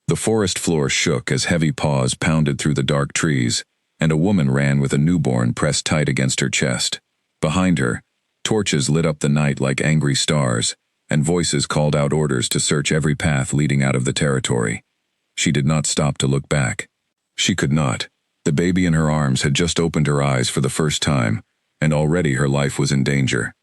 The forest floor shook as heavy paws pounded through the dark trees, and a woman ran with a newborn pressed tight against her chest. Behind her, torches lit up the night like angry stars, and voices called out orders to search every path leading out of the territory. She did not stop to look back. She could not. The baby in her arms had just opened her eyes for the first time, and already her life was in danger.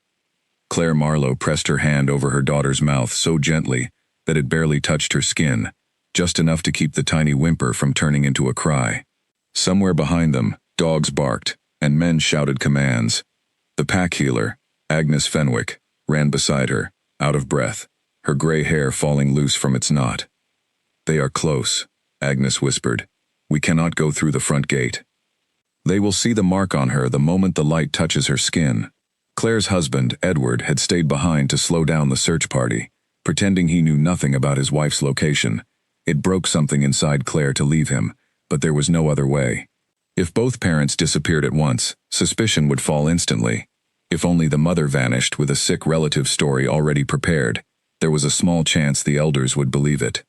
Claire Marlowe pressed her hand over her daughter's mouth so gently that it barely touched her skin, just enough to keep the tiny whimper from turning into a cry. Somewhere behind them, dogs barked, and men shouted commands. The pack healer, Agnes Fenwick, ran beside her, out of breath, her gray hair falling loose from its knot. "They are close," Agnes whispered. "We cannot go through the front gate. They will see the mark on her the moment the light touches her skin." Claire's husband, Edward, had stayed behind to slow down the search party, pretending he knew nothing about his wife's location. It broke something inside Claire to leave him, but there was no other way. If both parents disappeared at once, suspicion would fall instantly. If only the mother vanished with a sick relative story already prepared, there was a small chance the elders would believe it.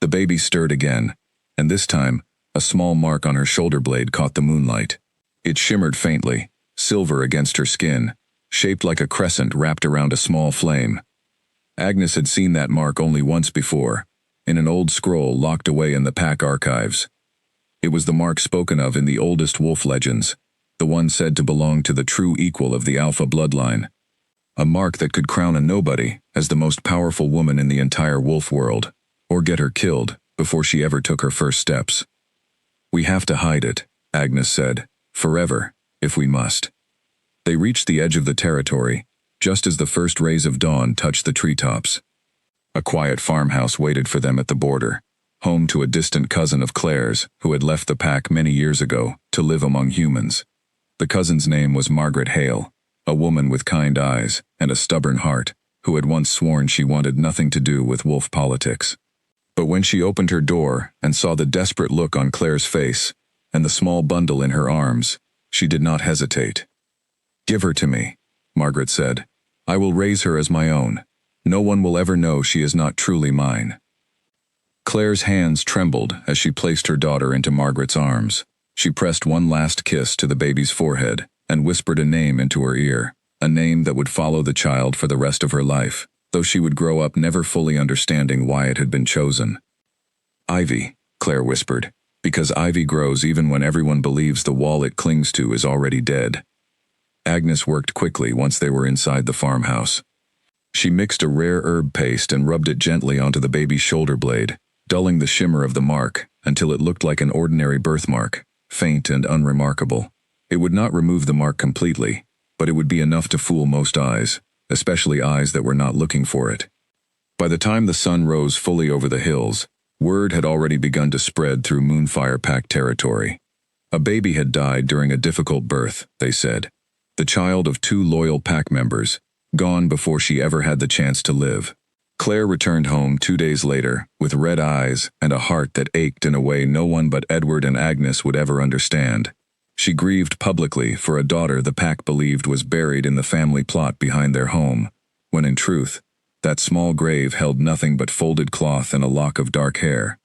The baby stirred again, and this time, a small mark on her shoulder blade caught the moonlight. It shimmered faintly, silver against her skin, shaped like a crescent wrapped around a small flame. Agnes had seen that mark only once before, in an old scroll locked away in the pack archives. It was the mark spoken of in the oldest wolf legends, the one said to belong to the true equal of the Alpha bloodline. A mark that could crown a nobody as the most powerful woman in the entire wolf world, or get her killed before she ever took her first steps. "We have to hide it," Agnes said, "forever, if we must." They reached the edge of the territory, just as the first rays of dawn touched the treetops. A quiet farmhouse waited for them at the border, home to a distant cousin of Claire's who had left the pack many years ago to live among humans. The cousin's name was Margaret Hale, a woman with kind eyes and a stubborn heart, who had once sworn she wanted nothing to do with wolf politics. But when she opened her door and saw the desperate look on Claire's face and the small bundle in her arms, she did not hesitate. "Give her to me," Margaret said. "I will raise her as my own. No one will ever know she is not truly mine." Claire's hands trembled as she placed her daughter into Margaret's arms. She pressed one last kiss to the baby's forehead and whispered a name into her ear, a name that would follow the child for the rest of her life, though she would grow up never fully understanding why it had been chosen. "Ivy," Claire whispered, "because ivy grows even when everyone believes the wall it clings to is already dead." Agnes worked quickly once they were inside the farmhouse. She mixed a rare herb paste and rubbed it gently onto the baby's shoulder blade, dulling the shimmer of the mark until it looked like an ordinary birthmark, faint and unremarkable. It would not remove the mark completely, but it would be enough to fool most eyes, especially eyes that were not looking for it. By the time the sun rose fully over the hills, word had already begun to spread through Moonfire Pack territory. A baby had died during a difficult birth, they said. The child of 2 loyal pack members, gone before she ever had the chance to live. Claire returned home 2 days later, with red eyes and a heart that ached in a way no one but Edward and Agnes would ever understand. She grieved publicly for a daughter the pack believed was buried in the family plot behind their home, when in truth, that small grave held nothing but folded cloth and a lock of dark hair.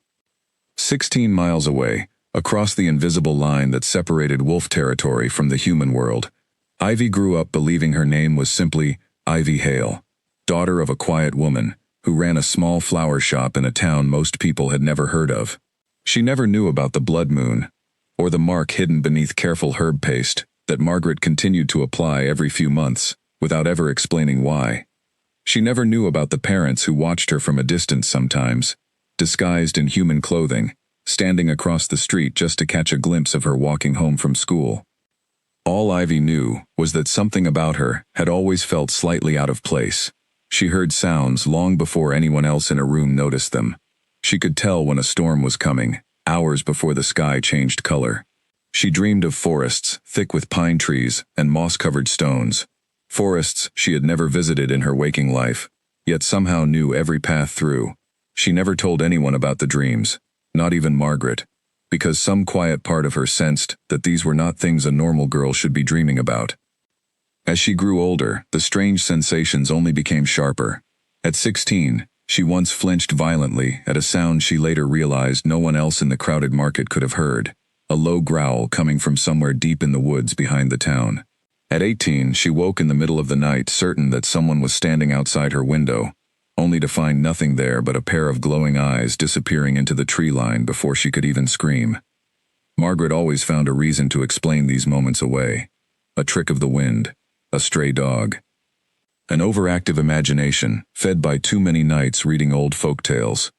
16 miles away, across the invisible line that separated wolf territory from the human world, Ivy grew up believing her name was simply Ivy Hale, daughter of a quiet woman who ran a small flower shop in a town most people had never heard of. She never knew about the blood moon, or the mark hidden beneath careful herb paste that Margaret continued to apply every few months, without ever explaining why. She never knew about the parents who watched her from a distance sometimes, disguised in human clothing, standing across the street just to catch a glimpse of her walking home from school. All Ivy knew was that something about her had always felt slightly out of place. She heard sounds long before anyone else in a room noticed them. She could tell when a storm was coming, hours before the sky changed color. She dreamed of forests thick with pine trees and moss-covered stones. Forests she had never visited in her waking life, yet somehow knew every path through. She never told anyone about the dreams, not even Margaret, because some quiet part of her sensed that these were not things a normal girl should be dreaming about. As she grew older, the strange sensations only became sharper. At 16, She once flinched violently at a sound she later realized no one else in the crowded market could have heard, a low growl coming from somewhere deep in the woods behind the town. At 18, she woke in the middle of the night certain that someone was standing outside her window, only to find nothing there but a pair of glowing eyes disappearing into the tree line before she could even scream. Margaret always found a reason to explain these moments away. A trick of the wind, a stray dog, an overactive imagination fed by too many nights reading old folk tales.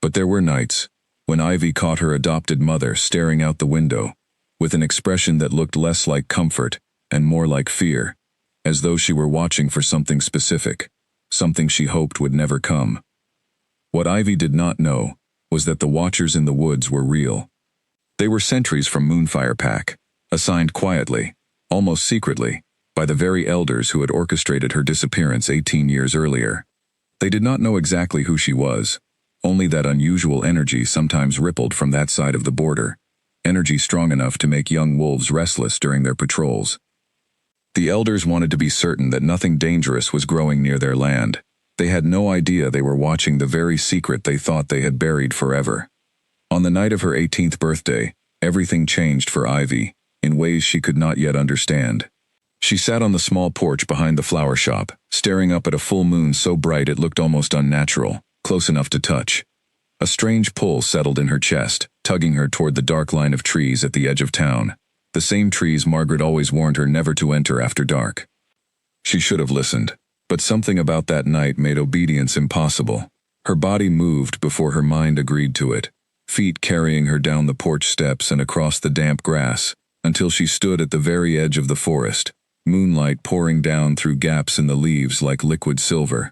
But there were nights when Ivy caught her adopted mother staring out the window, with an expression that looked less like comfort and more like fear, as though she were watching for something specific, something she hoped would never come. What Ivy did not know was that the watchers in the woods were real. They were sentries from Moonfire Pack, assigned quietly, almost secretly, by the very elders who had orchestrated her disappearance 18 years earlier. They did not know exactly who she was, only that unusual energy sometimes rippled from that side of the border, energy strong enough to make young wolves restless during their patrols. The elders wanted to be certain that nothing dangerous was growing near their land. They had no idea they were watching the very secret they thought they had buried forever. On the night of her 18th birthday, everything changed for Ivy, in ways she could not yet understand. She sat on the small porch behind the flower shop, staring up at a full moon so bright it looked almost unnatural, close enough to touch. A strange pull settled in her chest, tugging her toward the dark line of trees at the edge of town, the same trees Margaret always warned her never to enter after dark. She should have listened, but something about that night made obedience impossible. Her body moved before her mind agreed to it, feet carrying her down the porch steps and across the damp grass, until she stood at the very edge of the forest, moonlight pouring down through gaps in the leaves like liquid silver.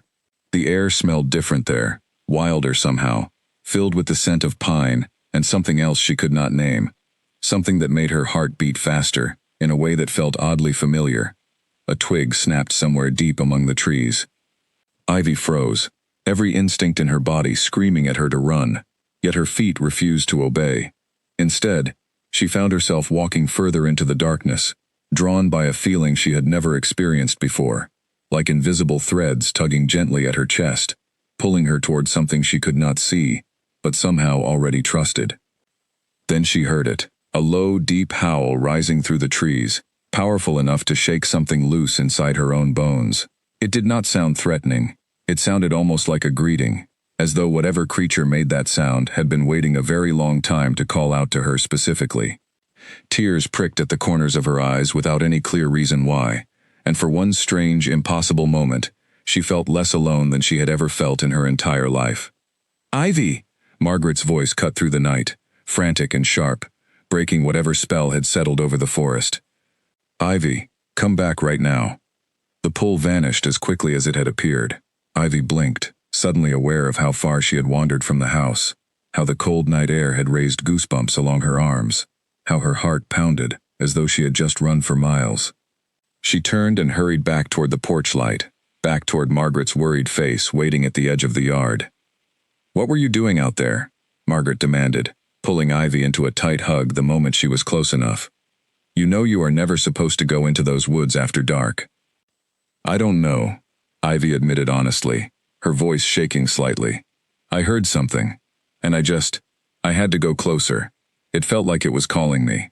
The air smelled different there, wilder somehow, filled with the scent of pine and something else she could not name, something that made her heart beat faster, in a way that felt oddly familiar. A twig snapped somewhere deep among the trees. Ivy froze, every instinct in her body screaming at her to run, yet her feet refused to obey. Instead, she found herself walking further into the darkness, drawn by a feeling she had never experienced before, like invisible threads tugging gently at her chest, pulling her toward something she could not see, but somehow already trusted. Then she heard it, a low, deep howl rising through the trees, powerful enough to shake something loose inside her own bones. It did not sound threatening. It sounded almost like a greeting, as though whatever creature made that sound had been waiting a very long time to call out to her specifically. Tears pricked at the corners of her eyes without any clear reason why, and for one strange, impossible moment, she felt less alone than she had ever felt in her entire life. "Ivy!" Margaret's voice cut through the night, frantic and sharp, breaking whatever spell had settled over the forest. "Ivy, come back right now." The pull vanished as quickly as it had appeared. Ivy blinked, suddenly aware of how far she had wandered from the house, how the cold night air had raised goosebumps along her arms, how her heart pounded as though she had just run for miles. She turned and hurried back toward the porch light, back toward Margaret's worried face waiting at the edge of the yard. "What were you doing out there?" Margaret demanded, pulling Ivy into a tight hug the moment she was close enough. "You know you are never supposed to go into those woods after dark." "I don't know," Ivy admitted honestly, her voice shaking slightly. "I heard something, and I had to go closer. It felt like it was calling me."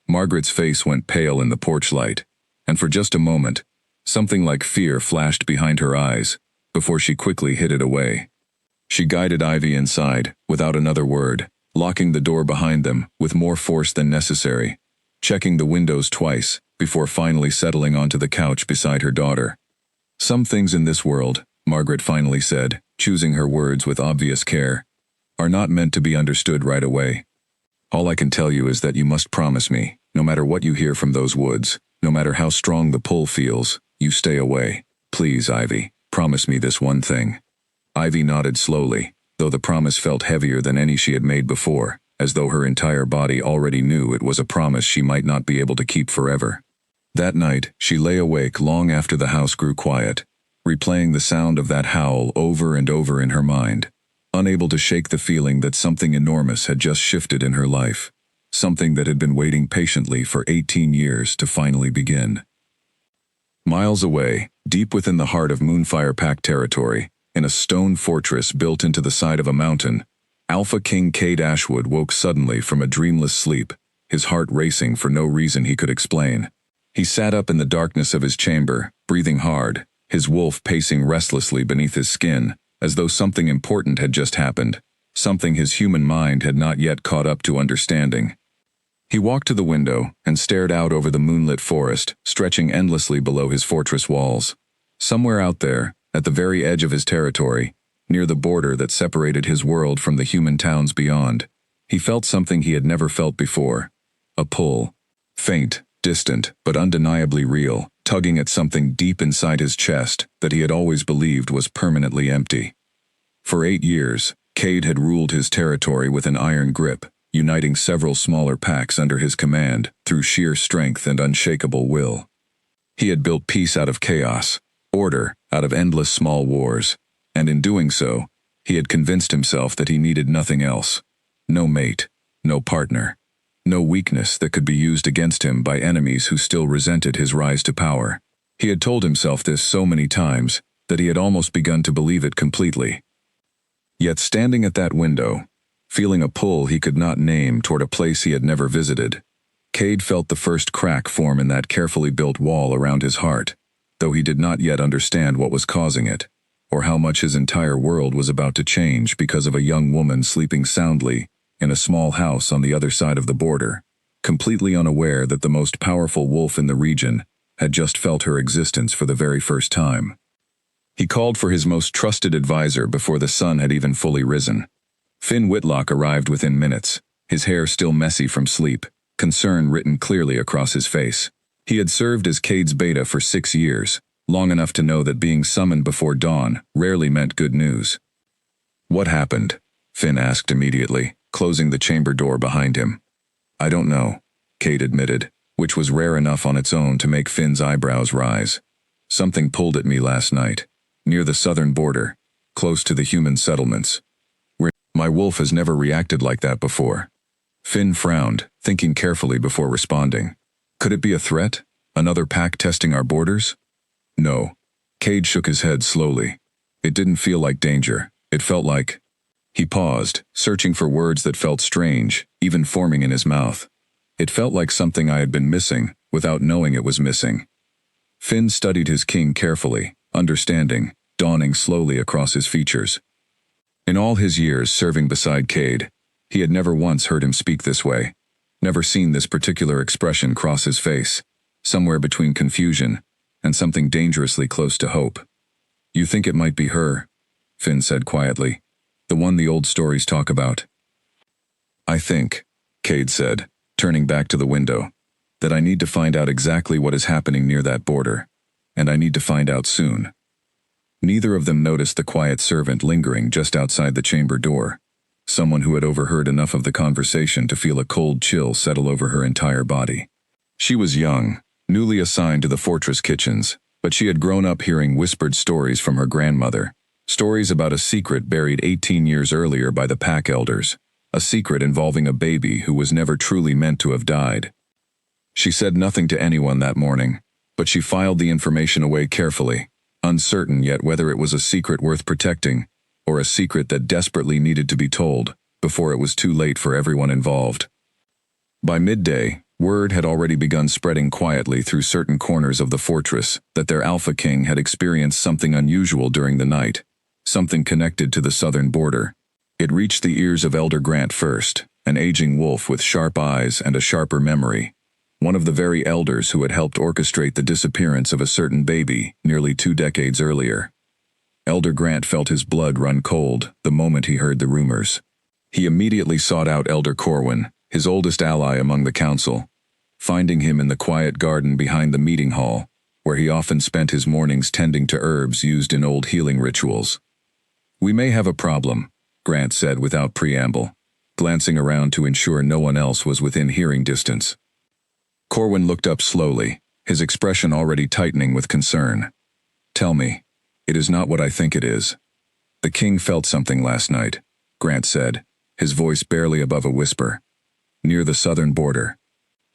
Margaret's face went pale in the porch light, and for just a moment, something like fear flashed behind her eyes, before she quickly hid it away. She guided Ivy inside, without another word, locking the door behind them with more force than necessary, checking the windows twice, before finally settling onto the couch beside her daughter. "Some things in this world," Margaret finally said, choosing her words with obvious care, "are not meant to be understood right away. All I can tell you is that you must promise me, no matter what you hear from those woods, no matter how strong the pull feels, you stay away. Please, Ivy, promise me this one thing." Ivy nodded slowly, though the promise felt heavier than any she had made before, as though her entire body already knew it was a promise she might not be able to keep forever. That night, she lay awake long after the house grew quiet, replaying the sound of that howl over and over in her mind, unable to shake the feeling that something enormous had just shifted in her life, something that had been waiting patiently for 18 years to finally begin. Miles away, deep within the heart of Moonfire Pack territory, in a stone fortress built into the side of a mountain, Alpha King Cade Ashwood woke suddenly from a dreamless sleep, his heart racing for no reason he could explain. He sat up in the darkness of his chamber, breathing hard, his wolf pacing restlessly beneath his skin, as though something important had just happened, something his human mind had not yet caught up to understanding. He walked to the window and stared out over the moonlit forest, stretching endlessly below his fortress walls. Somewhere out there, at the very edge of his territory, near the border that separated his world from the human towns beyond, he felt something he had never felt before. A pull. Faint, distant, but undeniably real, tugging at something deep inside his chest that he had always believed was permanently empty. For 8 years, Cade had ruled his territory with an iron grip, uniting several smaller packs under his command through sheer strength and unshakable will. He had built peace out of chaos, order out of endless small wars, and in doing so, he had convinced himself that he needed nothing else. No mate, no partner, no weakness that could be used against him by enemies who still resented his rise to power. He had told himself this so many times that he had almost begun to believe it completely. Yet standing at that window, feeling a pull he could not name toward a place he had never visited, Cade felt the first crack form in that carefully built wall around his heart, though he did not yet understand what was causing it, or how much his entire world was about to change because of a young woman sleeping soundly in a small house on the other side of the border, completely unaware that the most powerful wolf in the region had just felt her existence for the very first time. He called for his most trusted advisor before the sun had even fully risen. Finn Whitlock arrived within minutes, his hair still messy from sleep, concern written clearly across his face. He had served as Cade's beta for 6 years, long enough to know that being summoned before dawn rarely meant good news. "What happened?" Finn asked immediately, closing the chamber door behind him. "I don't know," Cade admitted, which was rare enough on its own to make Finn's eyebrows rise. "Something pulled at me last night, near the southern border, close to the human settlements. My wolf has never reacted like that before." Finn frowned, thinking carefully before responding. "Could it be a threat? Another pack testing our borders?" "No." Cade shook his head slowly. "It didn't feel like danger. It felt like—" He paused, searching for words that felt strange, even forming in his mouth. "It felt like something I had been missing, without knowing it was missing." Finn studied his king carefully, understanding, dawning slowly across his features. In all his years serving beside Cade, he had never once heard him speak this way, never seen this particular expression cross his face, somewhere between confusion and something dangerously close to hope. "You think it might be her?" Finn said quietly. "The one the old stories talk about." "I think," Cade said, turning back to the window, "that I need to find out exactly what is happening near that border, and I need to find out soon." Neither of them noticed the quiet servant lingering just outside the chamber door, someone who had overheard enough of the conversation to feel a cold chill settle over her entire body. She was young, newly assigned to the fortress kitchens, but she had grown up hearing whispered stories from her grandmother, stories about a secret buried 18 years earlier by the pack elders, a secret involving a baby who was never truly meant to have died. She said nothing to anyone that morning, but she filed the information away carefully, uncertain yet whether it was a secret worth protecting, or a secret that desperately needed to be told, before it was too late for everyone involved. By midday, word had already begun spreading quietly through certain corners of the fortress that their Alpha King had experienced something unusual during the night, something connected to the southern border. It reached the ears of Elder Grant first, an aging wolf with sharp eyes and a sharper memory, one of the very elders who had helped orchestrate the disappearance of a certain baby nearly 2 decades earlier. Elder Grant felt his blood run cold the moment he heard the rumors. He immediately sought out Elder Corwin, his oldest ally among the council, finding him in the quiet garden behind the meeting hall, where he often spent his mornings tending to herbs used in old healing rituals. "We may have a problem," Grant said without preamble, glancing around to ensure no one else was within hearing distance. Corwin looked up slowly, his expression already tightening with concern. "Tell me, it is not what I think it is." "The king felt something last night," Grant said, his voice barely above a whisper. "Near the southern border.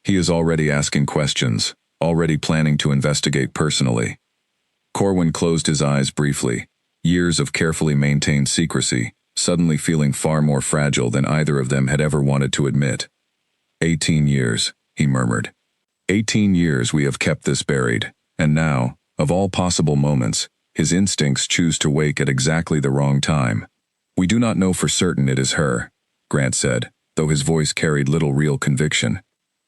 He is already asking questions, already planning to investigate personally." Corwin closed his eyes briefly, Years of carefully maintained secrecy, suddenly feeling far more fragile than either of them had ever wanted to admit. 18 years, he murmured. 18 years we have kept this buried, and now, of all possible moments, his instincts choose to wake at exactly the wrong time. We do not know for certain it is her, Grant said, though his voice carried little real conviction.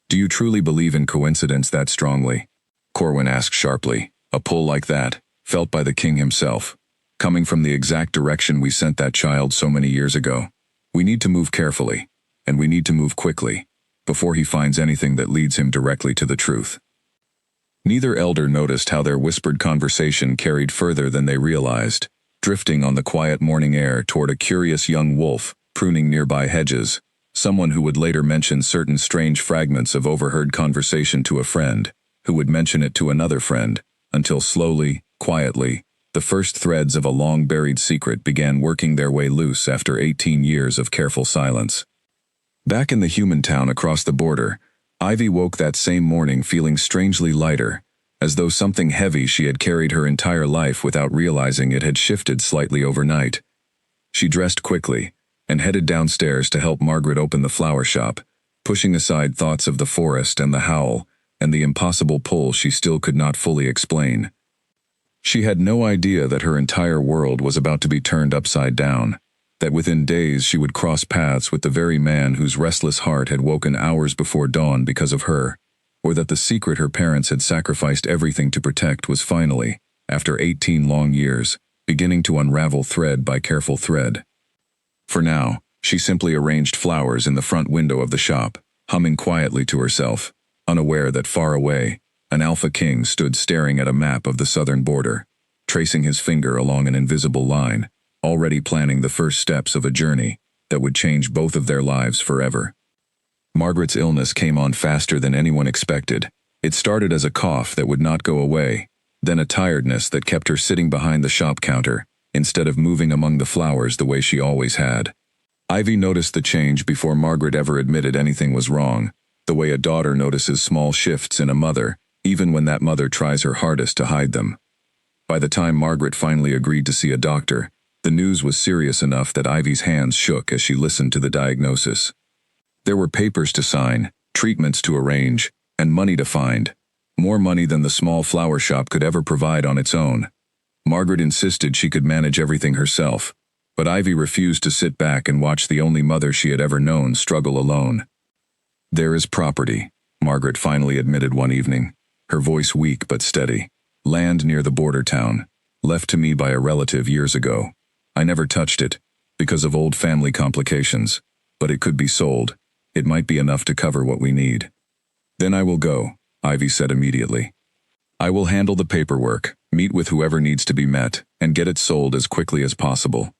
Do you truly believe in coincidence that strongly? Corwin asked sharply. A pull like that, felt by the king himself, coming from the exact direction we sent that child so many years ago. We need to move carefully, and we need to move quickly, before he finds anything that leads him directly to the truth. Neither elder noticed how their whispered conversation carried further than they realized, drifting on the quiet morning air toward a curious young wolf pruning nearby hedges, someone who would later mention certain strange fragments of overheard conversation to a friend, who would mention it to another friend, until slowly, quietly, the first threads of a long-buried secret began working their way loose after 18 years of careful silence. Back in the human town across the border, Ivy woke that same morning feeling strangely lighter, as though something heavy she had carried her entire life without realizing it had shifted slightly overnight. She dressed quickly, and headed downstairs to help Margaret open the flower shop, pushing aside thoughts of the forest and the howl, and the impossible pull she still could not fully explain. She had no idea that her entire world was about to be turned upside down, that within days she would cross paths with the very man whose restless heart had woken hours before dawn because of her, or that the secret her parents had sacrificed everything to protect was finally, after 18 long years, beginning to unravel thread by careful thread. For now, she simply arranged flowers in the front window of the shop, humming quietly to herself, unaware that far away, an alpha king stood staring at a map of the southern border, tracing his finger along an invisible line, already planning the first steps of a journey that would change both of their lives forever. Margaret's illness came on faster than anyone expected. It started as a cough that would not go away, then a tiredness that kept her sitting behind the shop counter, instead of moving among the flowers the way she always had. Ivy noticed the change before Margaret ever admitted anything was wrong, the way a daughter notices small shifts in a mother, even when that mother tries her hardest to hide them. By the time Margaret finally agreed to see a doctor, the news was serious enough that Ivy's hands shook as she listened to the diagnosis. There were papers to sign, treatments to arrange, and money to find. More money than the small flower shop could ever provide on its own. Margaret insisted she could manage everything herself, but Ivy refused to sit back and watch the only mother she had ever known struggle alone. There is property, Margaret finally admitted one evening, her voice weak but steady. Land near the border town, left to me by a relative years ago. I never touched it, because of old family complications, but it could be sold. It might be enough to cover what we need. Then I will go, Ivy said immediately. I will handle the paperwork, meet with whoever needs to be met, and get it sold as quickly as possible.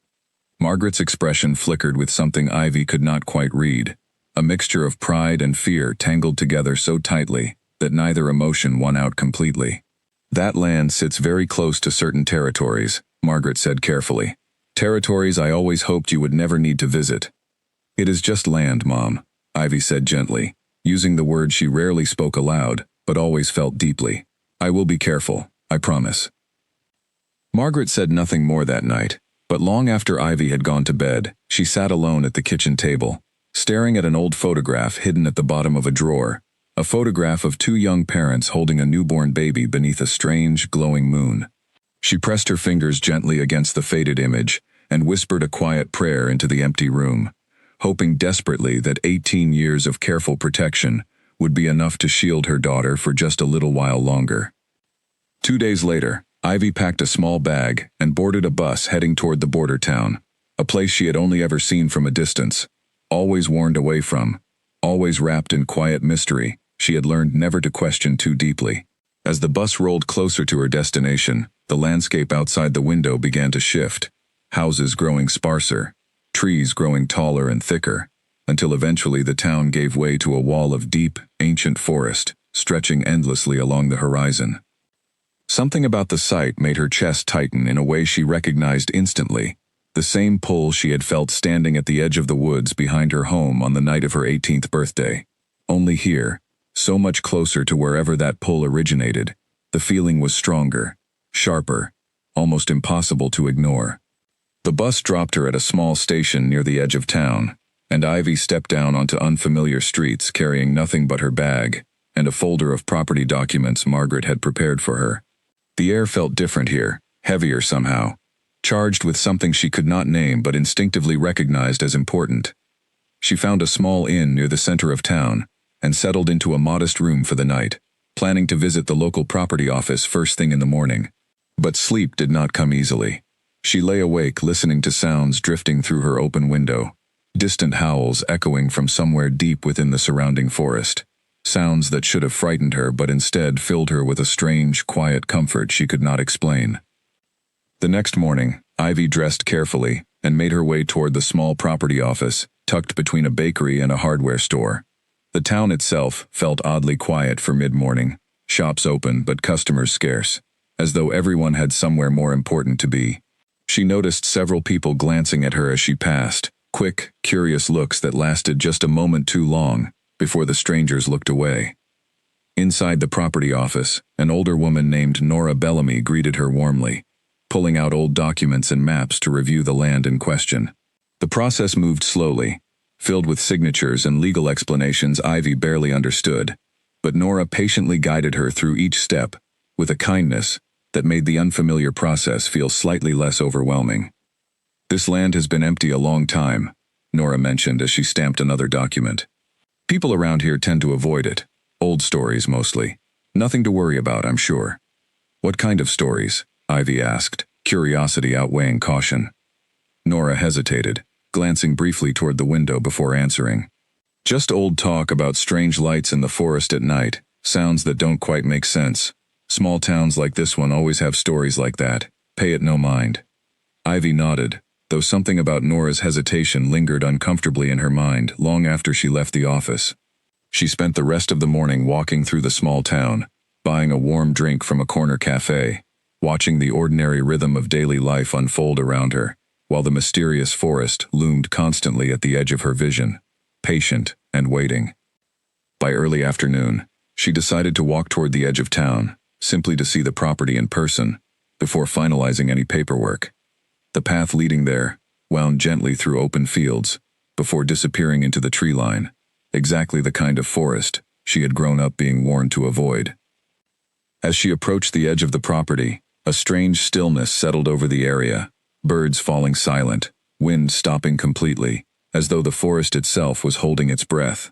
Margaret's expression flickered with something Ivy could not quite read, a mixture of pride and fear tangled together so tightly that neither emotion won out completely. That land sits very close to certain territories, Margaret said carefully. Territories I always hoped you would never need to visit. It is just land, Mom, Ivy said gently, using the word she rarely spoke aloud, but always felt deeply. I will be careful, I promise. Margaret said nothing more that night, but long after Ivy had gone to bed, she sat alone at the kitchen table, staring at an old photograph hidden at the bottom of a drawer. A photograph of two young parents holding a newborn baby beneath a strange, glowing moon. She pressed her fingers gently against the faded image and whispered a quiet prayer into the empty room, hoping desperately that 18 years of careful protection would be enough to shield her daughter for just a little while longer. 2 days later, Ivy packed a small bag and boarded a bus heading toward the border town, a place she had only ever seen from a distance, always warned away from, always wrapped in quiet mystery. She had learned never to question too deeply. As the bus rolled closer to her destination, the landscape outside the window began to shift, houses growing sparser, trees growing taller and thicker, until eventually the town gave way to a wall of deep, ancient forest, stretching endlessly along the horizon. Something about the sight made her chest tighten in a way she recognized instantly, the same pull she had felt standing at the edge of the woods behind her home on the night of her 18th birthday. Only here, so much closer to wherever that pull originated, the feeling was stronger, sharper, almost impossible to ignore. The bus dropped her at a small station near the edge of town, and Ivy stepped down onto unfamiliar streets carrying nothing but her bag and a folder of property documents Margaret had prepared for her. The air felt different here, heavier somehow, charged with something she could not name but instinctively recognized as important. She found a small inn near the center of town and settled into a modest room for the night, planning to visit the local property office first thing in the morning. But sleep did not come easily. She lay awake listening to sounds drifting through her open window, distant howls echoing from somewhere deep within the surrounding forest. Sounds that should have frightened her but instead filled her with a strange, quiet comfort she could not explain. The next morning, Ivy dressed carefully and made her way toward the small property office, tucked between a bakery and a hardware store. The town itself felt oddly quiet for mid-morning, shops open but customers scarce, as though everyone had somewhere more important to be. She noticed several people glancing at her as she passed, quick, curious looks that lasted just a moment too long before the strangers looked away. Inside the property office, an older woman named Nora Bellamy greeted her warmly, pulling out old documents and maps to review the land in question. The process moved slowly, filled with signatures and legal explanations Ivy barely understood, but Nora patiently guided her through each step with a kindness that made the unfamiliar process feel slightly less overwhelming. "This land has been empty a long time," Nora mentioned as she stamped another document. "People around here tend to avoid it. Old stories mostly. Nothing to worry about, I'm sure." "What kind of stories?" Ivy asked, curiosity outweighing caution. Nora hesitated, glancing briefly toward the window before answering. "Just old talk about strange lights in the forest at night, sounds that don't quite make sense. Small towns like this one always have stories like that. Pay it no mind." Ivy nodded, though something about Nora's hesitation lingered uncomfortably in her mind long after she left the office. She spent the rest of the morning walking through the small town, buying a warm drink from a corner cafe, watching the ordinary rhythm of daily life unfold around her, while the mysterious forest loomed constantly at the edge of her vision, patient and waiting. By early afternoon, she decided to walk toward the edge of town, simply to see the property in person, before finalizing any paperwork. The path leading there wound gently through open fields, before disappearing into the tree line, exactly the kind of forest she had grown up being warned to avoid. As she approached the edge of the property, a strange stillness settled over the area, birds falling silent, wind stopping completely, as though the forest itself was holding its breath.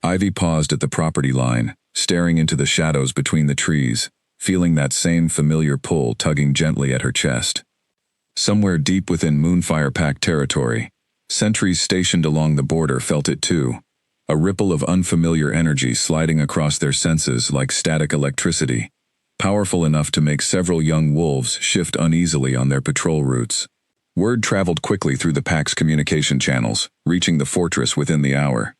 Ivy paused at the property line, staring into the shadows between the trees, feeling that same familiar pull tugging gently at her chest. Somewhere deep within Moonfire-packed territory, sentries stationed along the border felt it too, a ripple of unfamiliar energy sliding across their senses like static electricity, powerful enough to make several young wolves shift uneasily on their patrol routes. Word traveled quickly through the pack's communication channels, reaching the fortress within the hour.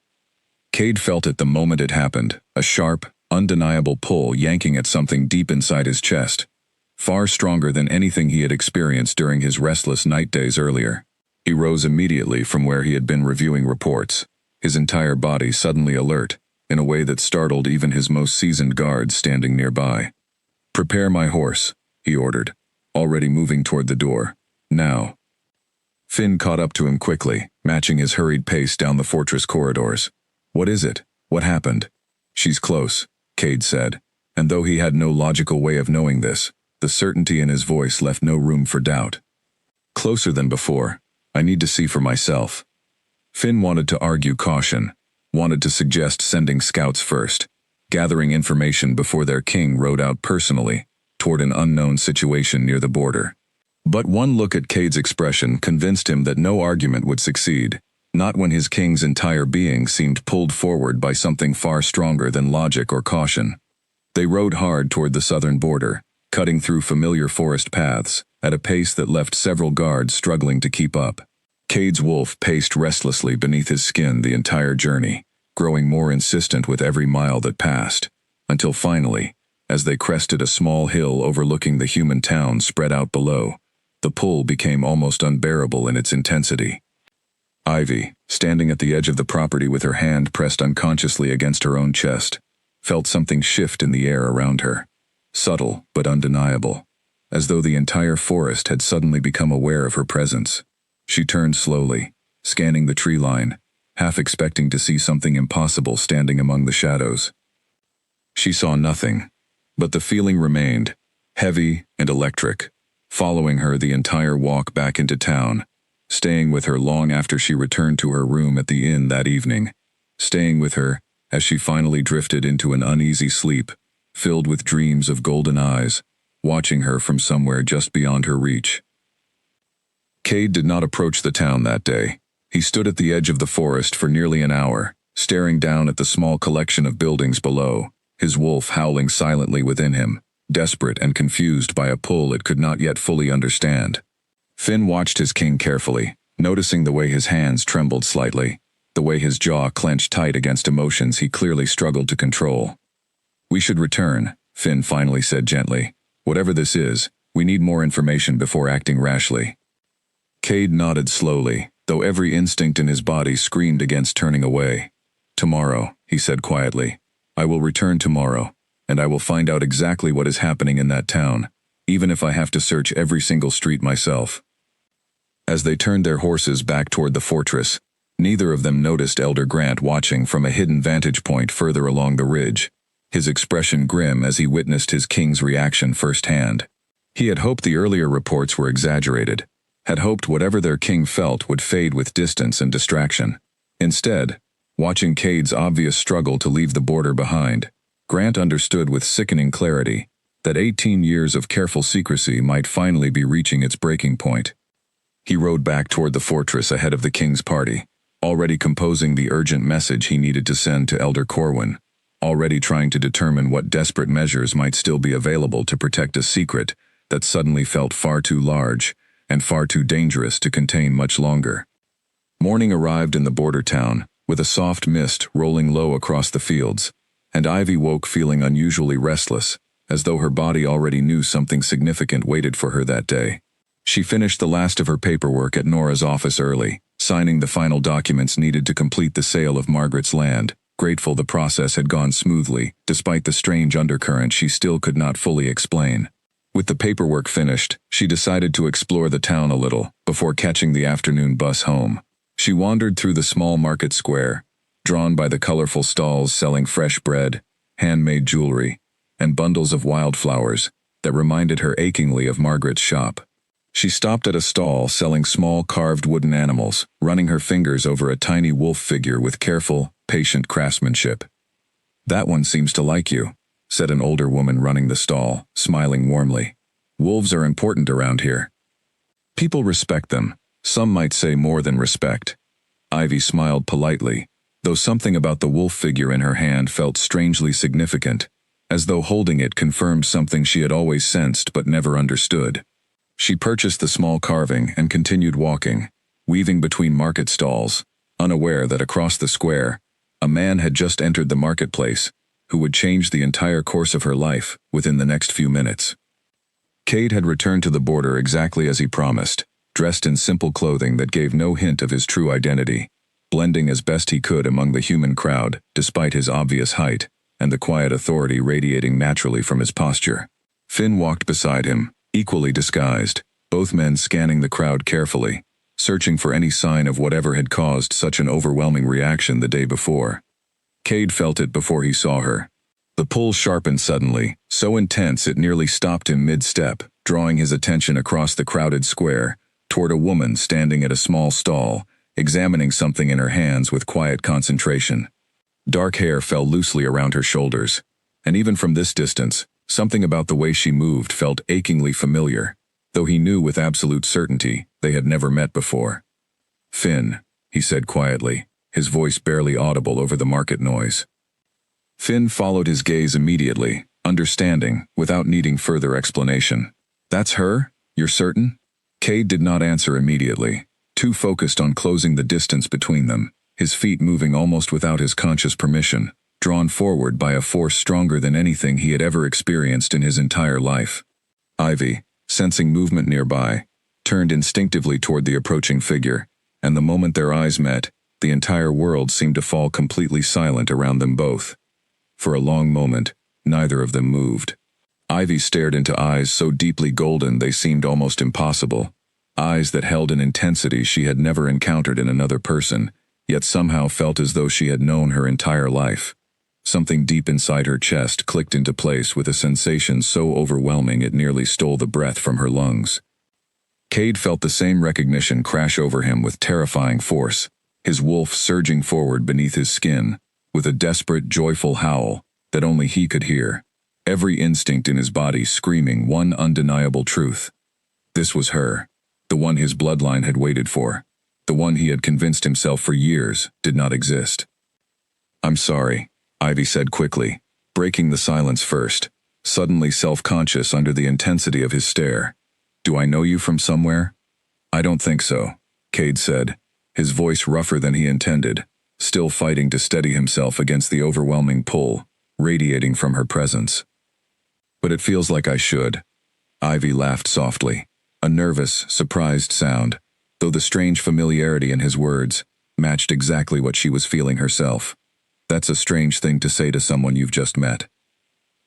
Cade felt it the moment it happened, a sharp, undeniable pull yanking at something deep inside his chest, far stronger than anything he had experienced during his restless night days earlier. He rose immediately from where he had been reviewing reports, his entire body suddenly alert, in a way that startled even his most seasoned guards standing nearby. "Prepare my horse," he ordered, already moving toward the door. "Now." Finn caught up to him quickly, matching his hurried pace down the fortress corridors. "What is it? What happened?" "She's close," Cade said, and though he had no logical way of knowing this, the certainty in his voice left no room for doubt. "Closer than before. I need to see for myself." Finn wanted to argue caution, wanted to suggest sending scouts first, gathering information before their king rode out personally toward an unknown situation near the border. But one look at Cade's expression convinced him that no argument would succeed, not when his king's entire being seemed pulled forward by something far stronger than logic or caution. They rode hard toward the southern border, cutting through familiar forest paths, at a pace that left several guards struggling to keep up. Cade's wolf paced restlessly beneath his skin the entire journey, growing more insistent with every mile that passed, until finally, as they crested a small hill overlooking the human town spread out below, the pull became almost unbearable in its intensity. Ivy, standing at the edge of the property with her hand pressed unconsciously against her own chest, felt something shift in the air around her, subtle but undeniable. as though the entire forest had suddenly become aware of her presence. She turned slowly, scanning the tree line, half expecting to see something impossible standing among the shadows. She saw nothing, but the feeling remained, heavy and electric, following her the entire walk back into town, staying with her long after she returned to her room at the inn that evening, staying with her as she finally drifted into an uneasy sleep, filled with dreams of golden eyes, watching her from somewhere just beyond her reach. Cade did not approach the town that day. He stood at the edge of the forest for nearly an hour, staring down at the small collection of buildings below, his wolf howling silently within him, desperate and confused by a pull it could not yet fully understand. Finn watched his king carefully, noticing the way his hands trembled slightly, the way his jaw clenched tight against emotions he clearly struggled to control. "We should return," Finn finally said gently. "Whatever this is, we need more information before acting rashly." Cade nodded slowly, though every instinct in his body screamed against turning away. "Tomorrow," he said quietly. "I will return tomorrow, and I will find out exactly what is happening in that town, even if I have to search every single street myself." As they turned their horses back toward the fortress, neither of them noticed Elder Grant watching from a hidden vantage point further along the ridge, his expression grim as he witnessed his king's reaction firsthand. He had hoped the earlier reports were exaggerated, had hoped whatever their king felt would fade with distance and distraction. Instead, watching Cade's obvious struggle to leave the border behind, Grant understood with sickening clarity that 18 years of careful secrecy might finally be reaching its breaking point. He rode back toward the fortress ahead of the king's party, already composing the urgent message he needed to send to Elder Corwin, already trying to determine what desperate measures might still be available to protect a secret that suddenly felt far too large and far too dangerous to contain much longer. Morning arrived in the border town, with a soft mist rolling low across the fields, and Ivy woke feeling unusually restless, as though her body already knew something significant waited for her that day. She finished the last of her paperwork at Nora's office early, signing the final documents needed to complete the sale of Margaret's land, grateful the process had gone smoothly, despite the strange undercurrent she still could not fully explain. With the paperwork finished, she decided to explore the town a little, before catching the afternoon bus home. She wandered through the small market square, drawn by the colorful stalls selling fresh bread, handmade jewelry, and bundles of wildflowers that reminded her achingly of Margaret's shop. She stopped at a stall selling small carved wooden animals, running her fingers over a tiny wolf figure with careful, patient craftsmanship. "That one seems to like you," said an older woman running the stall, smiling warmly. "Wolves are important around here. People respect them, some might say more than respect." Ivy smiled politely, though something about the wolf figure in her hand felt strangely significant, as though holding it confirmed something she had always sensed but never understood. She purchased the small carving and continued walking, weaving between market stalls, unaware that across the square, a man had just entered the marketplace, who would change the entire course of her life within the next few minutes. Cade had returned to the border exactly as he promised, dressed in simple clothing that gave no hint of his true identity, blending as best he could among the human crowd despite his obvious height and the quiet authority radiating naturally from his posture. Finn walked beside him, equally disguised, both men scanning the crowd carefully, searching for any sign of whatever had caused such an overwhelming reaction the day before. Cade felt it before he saw her. The pull sharpened suddenly, so intense it nearly stopped him mid-step, drawing his attention across the crowded square, toward a woman standing at a small stall, examining something in her hands with quiet concentration. Dark hair fell loosely around her shoulders, and even from this distance, something about the way she moved felt achingly familiar, though he knew with absolute certainty they had never met before. "Finn," he said quietly, his voice barely audible over the market noise. Finn followed his gaze immediately, understanding, without needing further explanation. "That's her? You're certain?" Cade did not answer immediately, too focused on closing the distance between them, his feet moving almost without his conscious permission, drawn forward by a force stronger than anything he had ever experienced in his entire life. Ivy, sensing movement nearby, turned instinctively toward the approaching figure, and the moment their eyes met, the entire world seemed to fall completely silent around them both. For a long moment, neither of them moved. Ivy stared into eyes so deeply golden they seemed almost impossible. Eyes that held an intensity she had never encountered in another person, yet somehow felt as though she had known her entire life. Something deep inside her chest clicked into place with a sensation so overwhelming it nearly stole the breath from her lungs. Cade felt the same recognition crash over him with terrifying force, his wolf surging forward beneath his skin, with a desperate, joyful howl that only he could hear, every instinct in his body screaming one undeniable truth. This was her, the one his bloodline had waited for, the one he had convinced himself for years did not exist. "I'm sorry," Ivy said quickly, breaking the silence first, suddenly self-conscious under the intensity of his stare. "Do I know you from somewhere?" "I don't think so," Cade said, his voice rougher than he intended, still fighting to steady himself against the overwhelming pull, radiating from her presence. "But it feels like I should." Ivy laughed softly, a nervous, surprised sound, though the strange familiarity in his words matched exactly what she was feeling herself. "That's a strange thing to say to someone you've just met."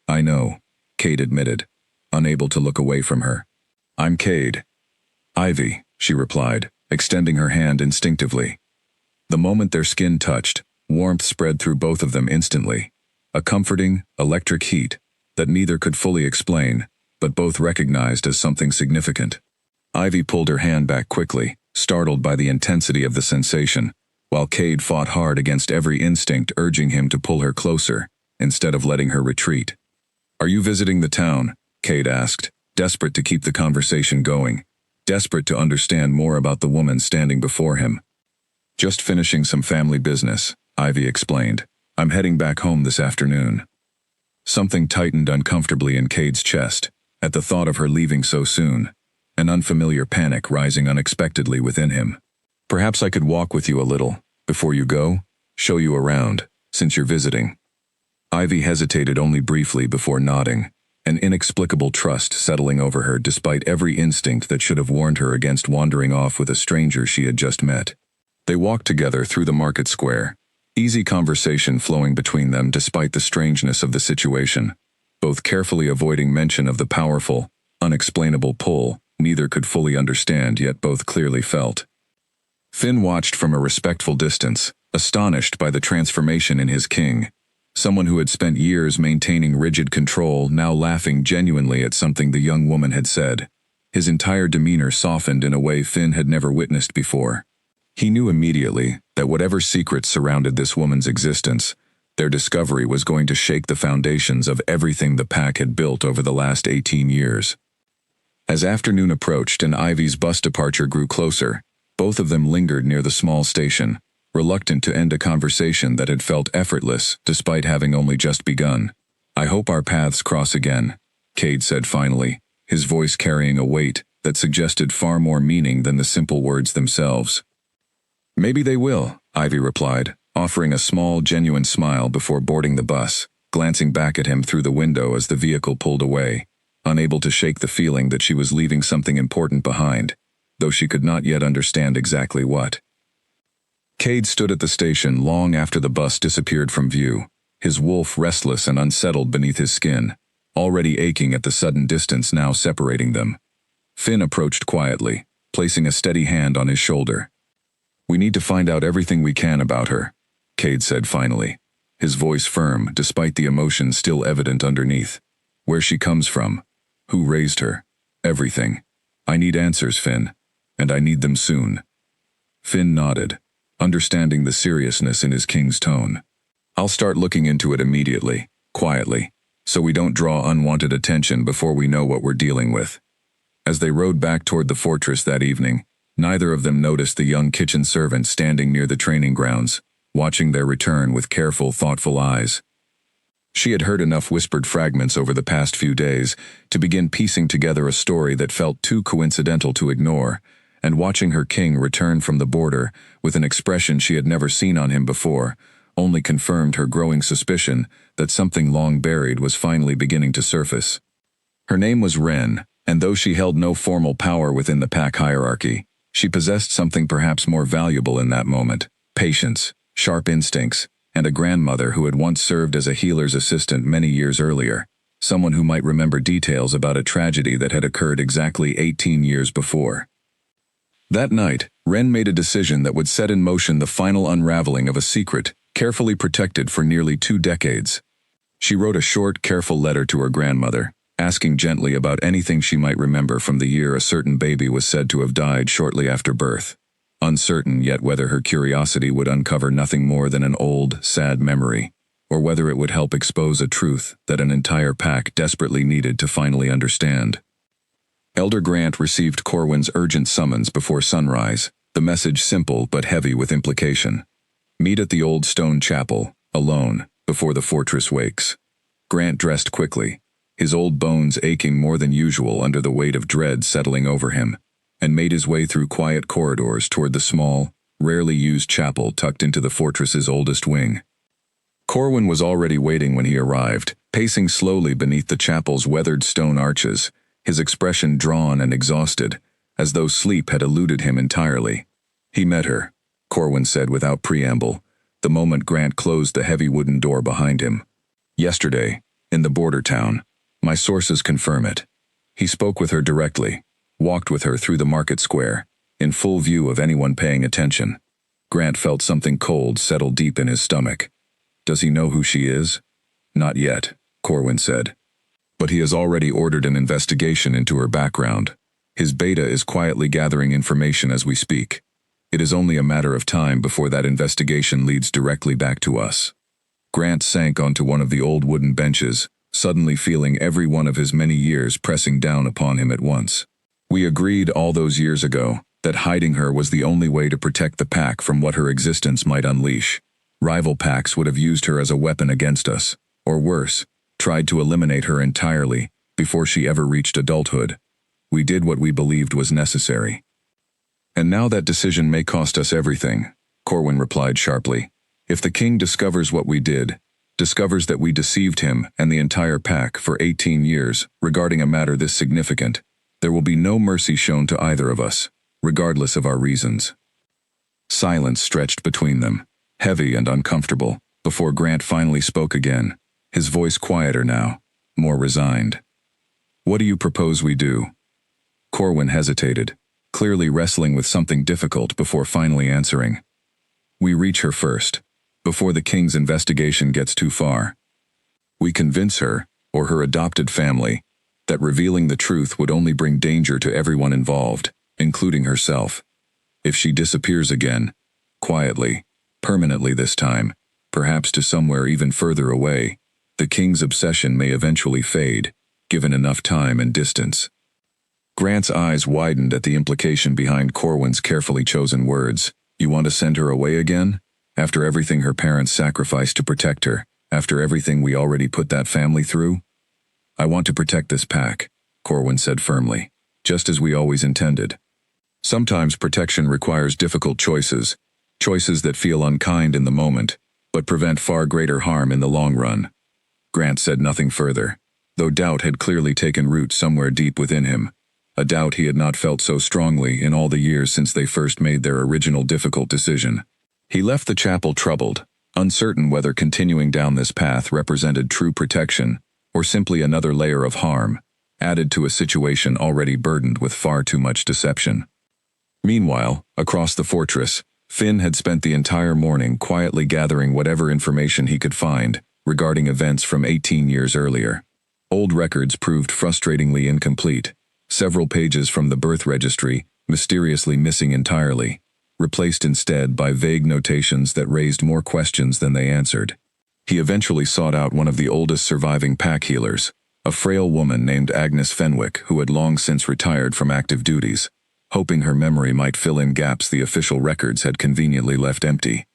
"I know," Cade admitted, unable to look away from her. "I'm Cade." "Ivy," she replied, extending her hand instinctively. The moment their skin touched, warmth spread through both of them instantly, a comforting, electric heat that neither could fully explain, but both recognized as something significant. Ivy pulled her hand back quickly, startled by the intensity of the sensation, while Cade fought hard against every instinct urging him to pull her closer, instead of letting her retreat. "Are you visiting the town?" Cade asked, desperate to keep the conversation going, desperate to understand more about the woman standing before him. "Just finishing some family business," Ivy explained. "I'm heading back home this afternoon." Something tightened uncomfortably in Cade's chest, at the thought of her leaving so soon, an unfamiliar panic rising unexpectedly within him. "Perhaps I could walk with you a little, before you go, show you around, since you're visiting." Ivy hesitated only briefly before nodding, an inexplicable trust settling over her despite every instinct that should have warned her against wandering off with a stranger she had just met. They walked together through the market square, easy conversation flowing between them despite the strangeness of the situation, both carefully avoiding mention of the powerful, unexplainable pull neither could fully understand yet both clearly felt. Finn watched from a respectful distance, astonished by the transformation in his king. Someone who had spent years maintaining rigid control now laughing genuinely at something the young woman had said. His entire demeanor softened in a way Finn had never witnessed before. He knew immediately that whatever secrets surrounded this woman's existence, their discovery was going to shake the foundations of everything the pack had built over the last 18 years. As afternoon approached and Ivy's bus departure grew closer, both of them lingered near the small station, reluctant to end a conversation that had felt effortless despite having only just begun. "I hope our paths cross again," Cade said finally, his voice carrying a weight that suggested far more meaning than the simple words themselves. "Maybe they will," Ivy replied, offering a small, genuine smile before boarding the bus, glancing back at him through the window as the vehicle pulled away, unable to shake the feeling that she was leaving something important behind, though she could not yet understand exactly what. Cade stood at the station long after the bus disappeared from view, his wolf restless and unsettled beneath his skin, already aching at the sudden distance now separating them. Finn approached quietly, placing a steady hand on his shoulder. "We need to find out everything we can about her," Cade said finally, his voice firm despite the emotion still evident underneath. "Where she comes from, who raised her, everything. I need answers, Finn, and I need them soon." Finn nodded, understanding the seriousness in his king's tone. "I'll start looking into it immediately, quietly, so we don't draw unwanted attention before we know what we're dealing with." As they rode back toward the fortress that evening, neither of them noticed the young kitchen servant standing near the training grounds, watching their return with careful, thoughtful eyes. She had heard enough whispered fragments over the past few days to begin piecing together a story that felt too coincidental to ignore, and watching her king return from the border with an expression she had never seen on him before only confirmed her growing suspicion that something long buried was finally beginning to surface. Her name was Wren, and though she held no formal power within the pack hierarchy, she possessed something perhaps more valuable in that moment: patience, sharp instincts, and a grandmother who had once served as a healer's assistant many years earlier. someone who might remember details about a tragedy that had occurred exactly 18 years before. That night, Ren made a decision that would set in motion the final unraveling of a secret, carefully protected for nearly 2 decades. She wrote a short, careful letter to her grandmother, asking gently about anything she might remember from the year a certain baby was said to have died shortly after birth, uncertain yet whether her curiosity would uncover nothing more than an old, sad memory, or whether it would help expose a truth that an entire pack desperately needed to finally understand. Elder Grant received Corwin's urgent summons before sunrise, the message simple but heavy with implication. Meet at the old stone chapel, alone, before the fortress wakes. Grant dressed quickly, his old bones aching more than usual under the weight of dread settling over him, and made his way through quiet corridors toward the small, rarely used chapel tucked into the fortress's oldest wing. Corwin was already waiting when he arrived, pacing slowly beneath the chapel's weathered stone arches, his expression drawn and exhausted, as though sleep had eluded him entirely. He met her, Corwin said without preamble, the moment Grant closed the heavy wooden door behind him. Yesterday, in the border town. My sources confirm it. He spoke with her directly, walked with her through the market square, in full view of anyone paying attention. Grant felt something cold settle deep in his stomach. Does he know who she is? Not yet, Corwin said. But he has already ordered an investigation into her background. His beta is quietly gathering information as we speak. It is only a matter of time before that investigation leads directly back to us. Grant sank onto one of the old wooden benches, suddenly feeling every one of his many years pressing down upon him at once. We agreed all those years ago that hiding her was the only way to protect the pack from what her existence might unleash. Rival packs would have used her as a weapon against us, or worse, tried to eliminate her entirely before she ever reached adulthood. We did what we believed was necessary. And now that decision may cost us everything, Corwin replied sharply. If the king discovers what we did, discovers that we deceived him and the entire pack for 18 years regarding a matter this significant, there will be no mercy shown to either of us, regardless of our reasons. Silence stretched between them, heavy and uncomfortable, before Grant finally spoke again, his voice quieter now, more resigned. What do you propose we do? Corwin hesitated, clearly wrestling with something difficult before finally answering. We reach her first, before the king's investigation gets too far. We convince her, or her adopted family, that revealing the truth would only bring danger to everyone involved, including herself. If she disappears again, quietly, permanently this time, perhaps to somewhere even further away, the king's obsession may eventually fade, given enough time and distance. Grant's eyes widened at the implication behind Corwin's carefully chosen words. You want to send her away again? After everything her parents sacrificed to protect her, after everything we already put that family through? I want to protect this pack, Corwin said firmly, just as we always intended. Sometimes protection requires difficult choices, choices that feel unkind in the moment, but prevent far greater harm in the long run. Grant said nothing further, though doubt had clearly taken root somewhere deep within him, a doubt he had not felt so strongly in all the years since they first made their original difficult decision. He left the chapel troubled, uncertain whether continuing down this path represented true protection or simply another layer of harm, added to a situation already burdened with far too much deception. Meanwhile, across the fortress, Finn had spent the entire morning quietly gathering whatever information he could find regarding events from 18 years earlier. Old records proved frustratingly incomplete, several pages from the birth registry mysteriously missing entirely, replaced instead by vague notations that raised more questions than they answered. He eventually sought out one of the oldest surviving pack healers, a frail woman named Agnes Fenwick who had long since retired from active duties, hoping her memory might fill in gaps the official records had conveniently left empty.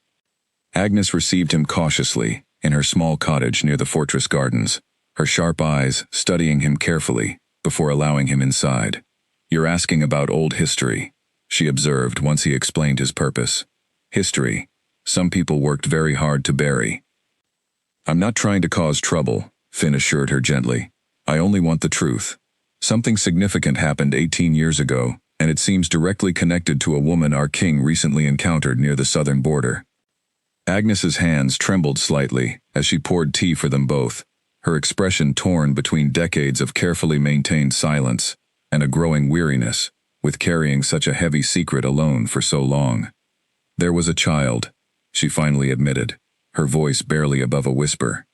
Agnes received him cautiously, in her small cottage near the fortress gardens, her sharp eyes studying him carefully before allowing him inside. You're asking about old history, she observed once he explained his purpose. History. Some people worked very hard to bury. I'm not trying to cause trouble, Finn assured her gently. I only want the truth. Something significant happened 18 years ago, and it seems directly connected to a woman our king recently encountered near the southern border. Agnes's hands trembled slightly as she poured tea for them both, her expression torn between decades of carefully maintained silence and a growing weariness with carrying such a heavy secret alone for so long. There was a child, she finally admitted, her voice barely above a whisper.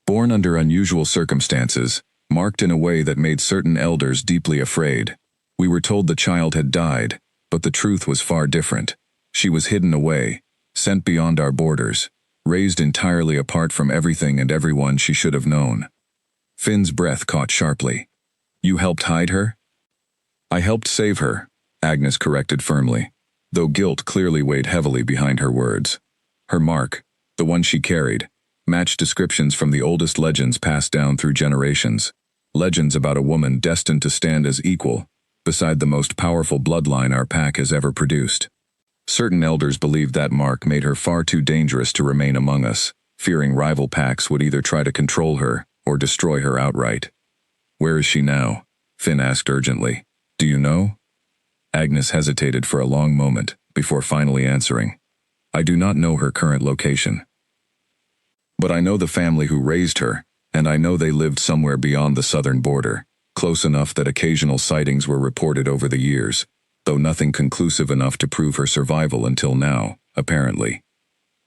Born under unusual circumstances, marked in a way that made certain elders deeply afraid. We were told the child had died, but the truth was far different. She was hidden away, sent beyond our borders, raised entirely apart from everything and everyone she should have known. Finn's breath caught sharply. You helped hide her? I helped save her, Agnes corrected firmly, though guilt clearly weighed heavily behind her words. Her mark, the one she carried, matched descriptions from the oldest legends passed down through generations. Legends about a woman destined to stand as equal beside the most powerful bloodline our pack has ever produced. Certain elders believed that mark made her far too dangerous to remain among us, fearing rival packs would either try to control her or destroy her outright. Where is she now? Finn asked urgently. Do you know? Agnes hesitated for a long moment before finally answering. I do not know her current location. But I know the family who raised her, and I know they lived somewhere beyond the southern border, close enough that occasional sightings were reported over the years, though nothing conclusive enough to prove her survival until now, apparently.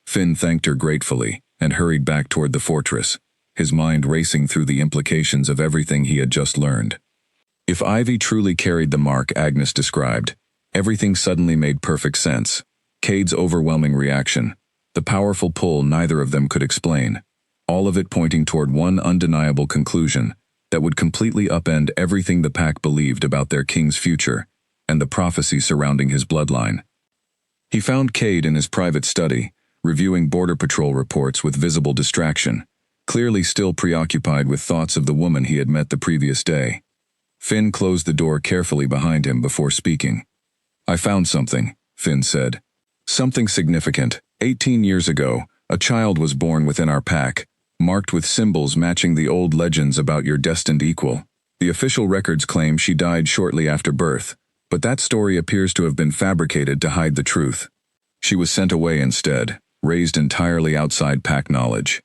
Finn thanked her gratefully and hurried back toward the fortress, his mind racing through the implications of everything he had just learned. If Ivy truly carried the mark Agnes described, everything suddenly made perfect sense. Cade's overwhelming reaction, the powerful pull neither of them could explain, all of it pointing toward one undeniable conclusion that would completely upend everything the pack believed about their king's future and the prophecy surrounding his bloodline. He found Cade in his private study, reviewing Border Patrol reports with visible distraction, clearly still preoccupied with thoughts of the woman he had met the previous day. Finn closed the door carefully behind him before speaking. I found something, Finn said. Something significant. 18 years ago, a child was born within our pack, marked with symbols matching the old legends about your destined equal. The official records claim she died shortly after birth, but that story appears to have been fabricated to hide the truth. She was sent away instead, raised entirely outside pack knowledge.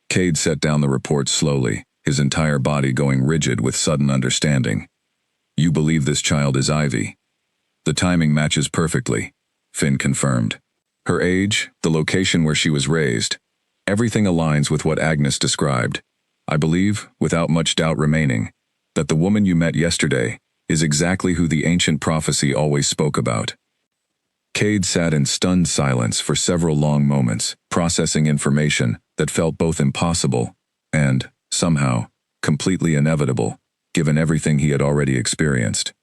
Cade set down the report slowly, his entire body going rigid with sudden understanding. You believe this child is Ivy? The timing matches perfectly, Finn confirmed. Her age, the location where she was raised, everything aligns with what Agnes described. I believe, without much doubt remaining, that the woman you met yesterday is exactly who the ancient prophecy always spoke about. Cade sat in stunned silence for several long moments, processing information that felt both impossible and, somehow, completely inevitable, given everything he had already experienced.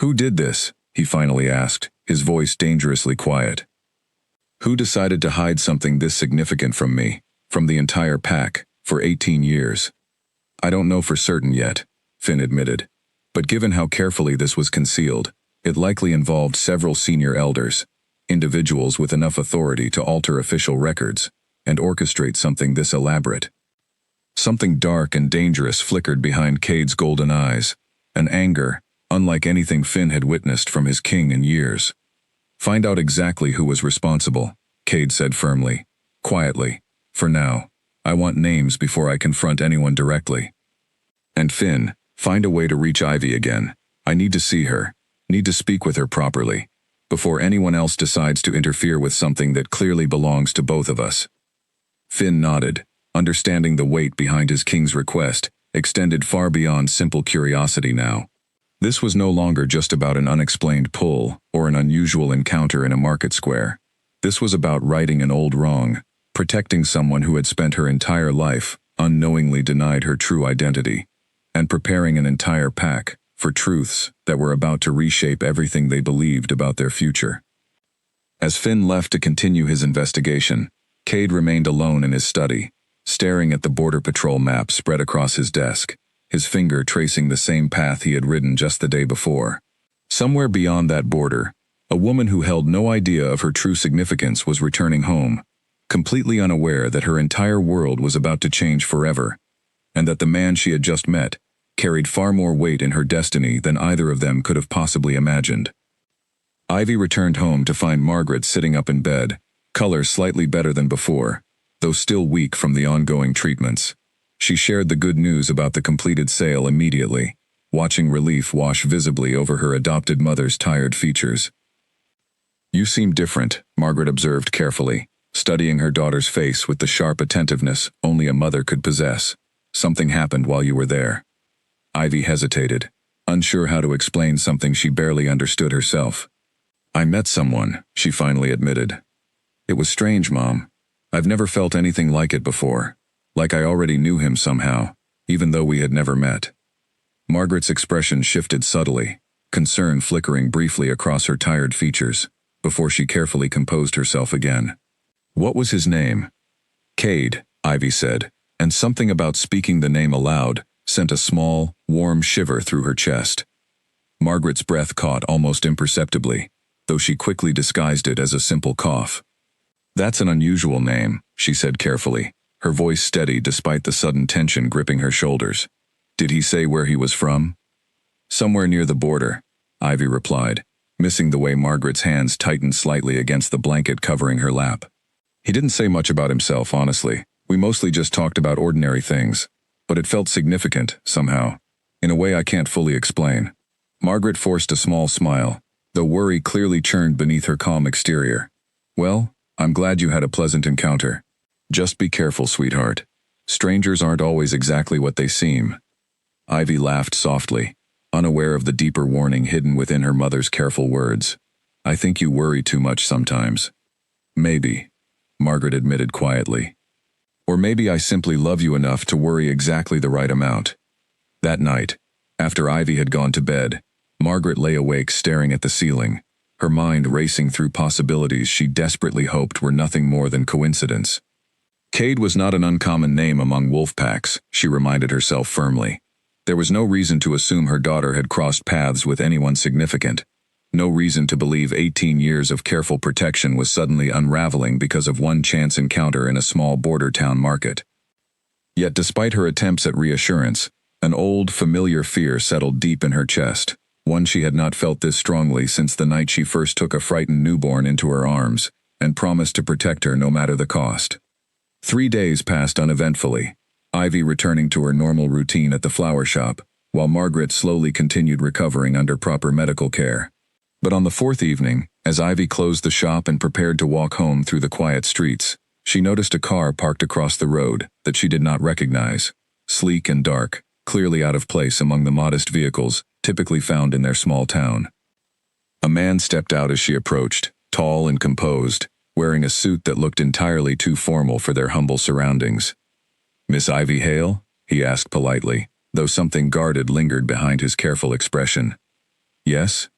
Who did this? He finally asked, his voice dangerously quiet. Who decided to hide something this significant from me, from the entire pack, for 18 years? I don't know for certain yet, Finn admitted. But given how carefully this was concealed, it likely involved several senior elders, individuals with enough authority to alter official records and orchestrate something this elaborate. Something dark and dangerous flickered behind Cade's golden eyes, an anger, unlike anything Finn had witnessed from his king in years. Find out exactly who was responsible, Cade said firmly, quietly. For now, I want names before I confront anyone directly. And Finn, find a way to reach Ivy again. I need to see her, need to speak with her properly, before anyone else decides to interfere with something that clearly belongs to both of us. Finn nodded, understanding the weight behind his king's request extended far beyond simple curiosity now. This was no longer just about an unexplained pull or an unusual encounter in a market square. This was about righting an old wrong, protecting someone who had spent her entire life unknowingly denied her true identity, and preparing an entire pack for truths that were about to reshape everything they believed about their future. As Finn left to continue his investigation, Cade remained alone in his study, staring at the Border Patrol map spread across his desk, his finger tracing the same path he had ridden just the day before. Somewhere beyond that border, a woman who held no idea of her true significance was returning home, completely unaware that her entire world was about to change forever, and that the man she had just met carried far more weight in her destiny than either of them could have possibly imagined. Ivy returned home to find Margaret sitting up in bed, color slightly better than before, though still weak from the ongoing treatments. She shared the good news about the completed sale immediately, watching relief wash visibly over her adopted mother's tired features. "You seem different," Margaret observed carefully, studying her daughter's face with the sharp attentiveness only a mother could possess. "Something happened while you were there." Ivy hesitated, unsure how to explain something she barely understood herself. "I met someone," she finally admitted. "It was strange, Mom. I've never felt anything like it before, like I already knew him somehow, even though we had never met." Margaret's expression shifted subtly, concern flickering briefly across her tired features, before she carefully composed herself again. "What was his name?" "Cade," Ivy said, and something about speaking the name aloud sent a small, warm shiver through her chest. Margaret's breath caught almost imperceptibly, though she quickly disguised it as a simple cough. "That's an unusual name," she said carefully, her voice steady despite the sudden tension gripping her shoulders. "Did he say where he was from?" "Somewhere near the border," Ivy replied, missing the way Margaret's hands tightened slightly against the blanket covering her lap. "He didn't say much about himself, honestly. We mostly just talked about ordinary things, but it felt significant, somehow, in a way I can't fully explain." Margaret forced a small smile, though worry clearly churned beneath her calm exterior. "Well, I'm glad you had a pleasant encounter. Just be careful, sweetheart. Strangers aren't always exactly what they seem." Ivy laughed softly, unaware of the deeper warning hidden within her mother's careful words. "I think you worry too much sometimes." "Maybe," Margaret admitted quietly. "Or maybe I simply love you enough to worry exactly the right amount." That night, after Ivy had gone to bed, Margaret lay awake staring at the ceiling, her mind racing through possibilities she desperately hoped were nothing more than coincidence. Cade was not an uncommon name among wolf packs, she reminded herself firmly. There was no reason to assume her daughter had crossed paths with anyone significant. No reason to believe 18 years of careful protection was suddenly unraveling because of one chance encounter in a small border town market. Yet despite her attempts at reassurance, an old, familiar fear settled deep in her chest, one she had not felt this strongly since the night she first took a frightened newborn into her arms and promised to protect her no matter the cost. 3 days passed uneventfully, Ivy returning to her normal routine at the flower shop, while Margaret slowly continued recovering under proper medical care. But on the 4th evening, as Ivy closed the shop and prepared to walk home through the quiet streets, she noticed a car parked across the road that she did not recognize. Sleek and dark, clearly out of place among the modest vehicles typically found in their small town. A man stepped out as she approached, tall and composed, wearing a suit that looked entirely too formal for their humble surroundings. "Miss Ivy Hale?" he asked politely, though something guarded lingered behind his careful expression. "Yes?"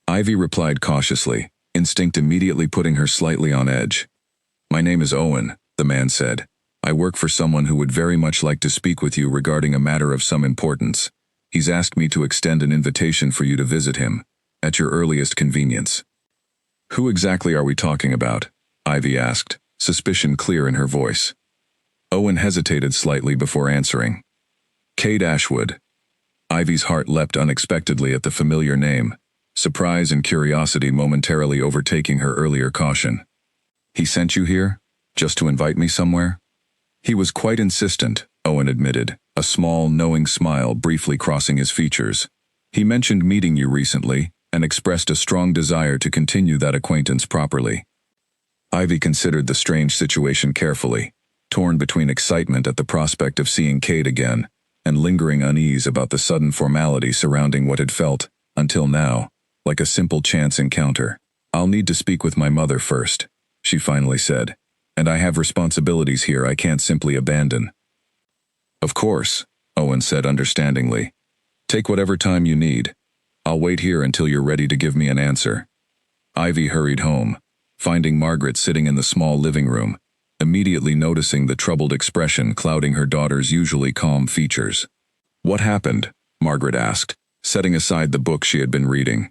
Ivy replied cautiously, instinct immediately putting her slightly on edge. "My name is Owen," the man said. "I work for someone who would very much like to speak with you regarding a matter of some importance. He's asked me to extend an invitation for you to visit him, at your earliest convenience." "Who exactly are we talking about?" Ivy asked, suspicion clear in her voice. Owen hesitated slightly before answering. "Cade Ashwood." Ivy's heart leapt unexpectedly at the familiar name, surprise and curiosity momentarily overtaking her earlier caution. "He sent you here? Just to invite me somewhere?" "He was quite insistent," Owen admitted, a small, knowing smile briefly crossing his features. "He mentioned meeting you recently, and expressed a strong desire to continue that acquaintance properly." Ivy considered the strange situation carefully, torn between excitement at the prospect of seeing Cade again, and lingering unease about the sudden formality surrounding what had felt, until now, like a simple chance encounter. "I'll need to speak with my mother first," she finally said, "and I have responsibilities here I can't simply abandon." "Of course," Owen said understandingly. "Take whatever time you need. I'll wait here until you're ready to give me an answer." Ivy hurried home, finding Margaret sitting in the small living room, immediately noticing the troubled expression clouding her daughter's usually calm features. "What happened?" Margaret asked, setting aside the book she had been reading.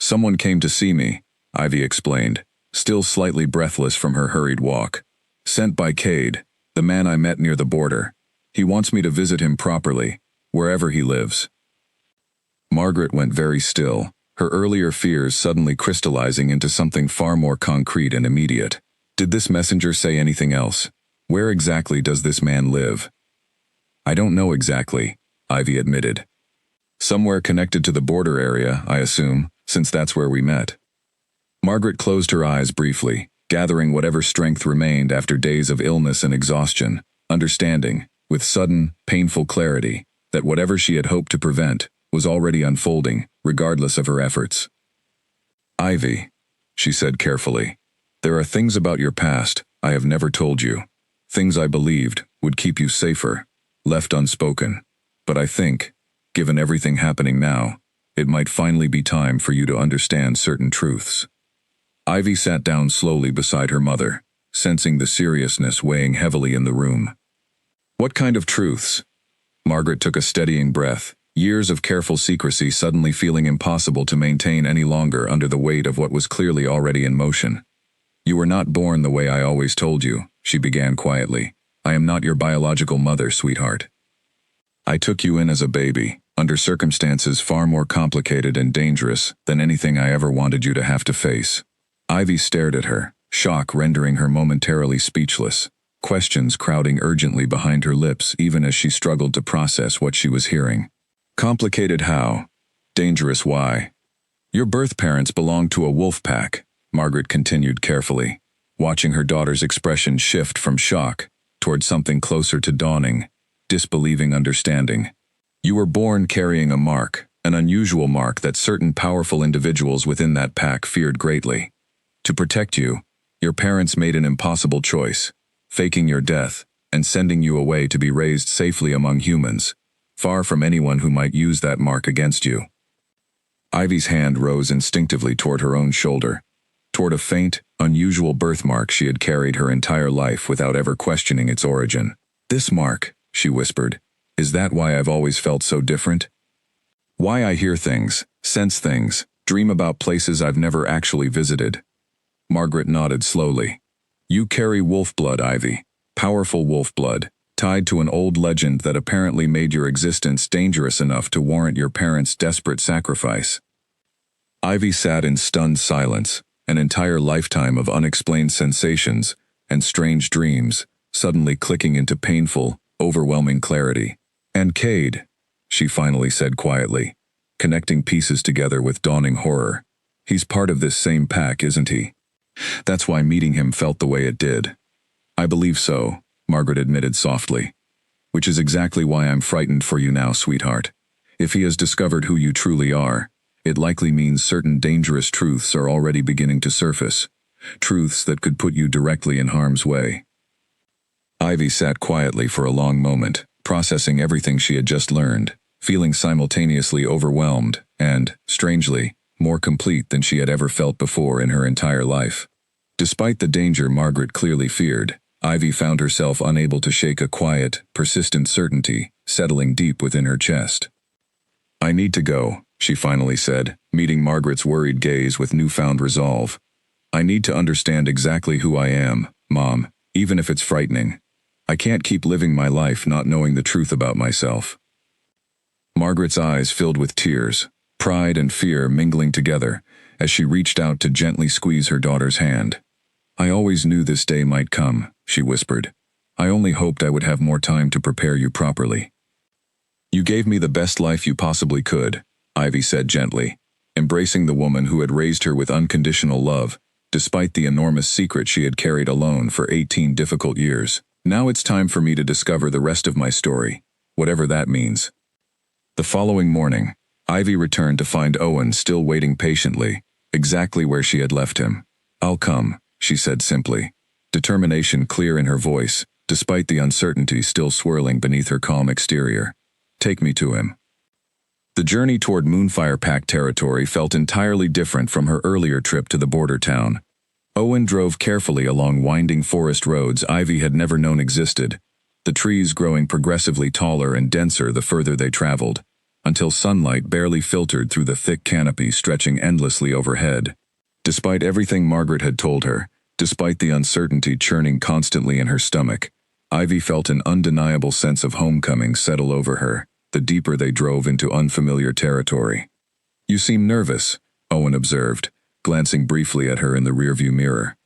"Someone came to see me," Ivy explained, still slightly breathless from her hurried walk. "Sent by Cade, the man I met near the border. He wants me to visit him properly, wherever he lives." Margaret went very still, her earlier fears suddenly crystallizing into something far more concrete and immediate. Did this messenger say anything else? Where exactly does this man live? I don't know exactly, Ivy admitted. Somewhere connected to the border area, I assume, since that's where we met. Margaret closed her eyes briefly, gathering whatever strength remained after days of illness and exhaustion, understanding, with sudden, painful clarity, that whatever she had hoped to prevent was already unfolding, regardless of her efforts. Ivy, she said carefully, there are things about your past I have never told you, things I believed would keep you safer, left unspoken, but I think, given everything happening now, it might finally be time for you to understand certain truths. Ivy sat down slowly beside her mother, sensing the seriousness weighing heavily in the room. What kind of truths? Margaret took a steadying breath, years of careful secrecy suddenly feeling impossible to maintain any longer under the weight of what was clearly already in motion. You were not born the way I always told you, she began quietly. I am not your biological mother, sweetheart. I took you in as a baby, under circumstances far more complicated and dangerous than anything I ever wanted you to have to face. Ivy stared at her, shock rendering her momentarily speechless, questions crowding urgently behind her lips even as she struggled to process what she was hearing. Complicated how? Dangerous why? Your birth parents belonged to a wolf pack, Margaret continued carefully, watching her daughter's expression shift from shock toward something closer to dawning, disbelieving understanding. You were born carrying a mark, an unusual mark that certain powerful individuals within that pack feared greatly. To protect you, your parents made an impossible choice, faking your death and sending you away to be raised safely among humans, far from anyone who might use that mark against you. Ivy's hand rose instinctively toward her own shoulder, toward a faint, unusual birthmark she had carried her entire life without ever questioning its origin. This mark, she whispered, is that why I've always felt so different? Why I hear things, sense things, dream about places I've never actually visited? Margaret nodded slowly. You carry wolf blood, Ivy, powerful wolf blood, tied to an old legend that apparently made your existence dangerous enough to warrant your parents' desperate sacrifice. Ivy sat in stunned silence, an entire lifetime of unexplained sensations and strange dreams suddenly clicking into painful, overwhelming clarity. And Cade, she finally said quietly, connecting pieces together with dawning horror. He's part of this same pack, isn't he? That's why meeting him felt the way it did. I believe so, Margaret admitted softly. Which is exactly why I'm frightened for you now, sweetheart. If he has discovered who you truly are, it likely means certain dangerous truths are already beginning to surface, truths that could put you directly in harm's way. Ivy sat quietly for a long moment, processing everything she had just learned, feeling simultaneously overwhelmed and, strangely, more complete than she had ever felt before in her entire life. Despite the danger Margaret clearly feared, Ivy found herself unable to shake a quiet, persistent certainty settling deep within her chest. I need to go, she finally said, meeting Margaret's worried gaze with newfound resolve. I need to understand exactly who I am, Mom, even if it's frightening. I can't keep living my life not knowing the truth about myself. Margaret's eyes filled with tears, pride and fear mingling together, as she reached out to gently squeeze her daughter's hand. I always knew this day might come, she whispered. I only hoped I would have more time to prepare you properly. You gave me the best life you possibly could, Ivy said gently, embracing the woman who had raised her with unconditional love, despite the enormous secret she had carried alone for 18 difficult years. Now it's time for me to discover the rest of my story, whatever that means. The following morning, Ivy returned to find Owen still waiting patiently, exactly where she had left him. I'll come, she said simply, determination clear in her voice, despite the uncertainty still swirling beneath her calm exterior. Take me to him. The journey toward Moonfire Pact territory felt entirely different from her earlier trip to the border town. Owen drove carefully along winding forest roads Ivy had never known existed, the trees growing progressively taller and denser the further they traveled, until sunlight barely filtered through the thick canopy stretching endlessly overhead. Despite everything Margaret had told her, despite the uncertainty churning constantly in her stomach, Ivy felt an undeniable sense of homecoming settle over her, the deeper they drove into unfamiliar territory. You seem nervous, Owen observed, glancing briefly at her in the rearview mirror.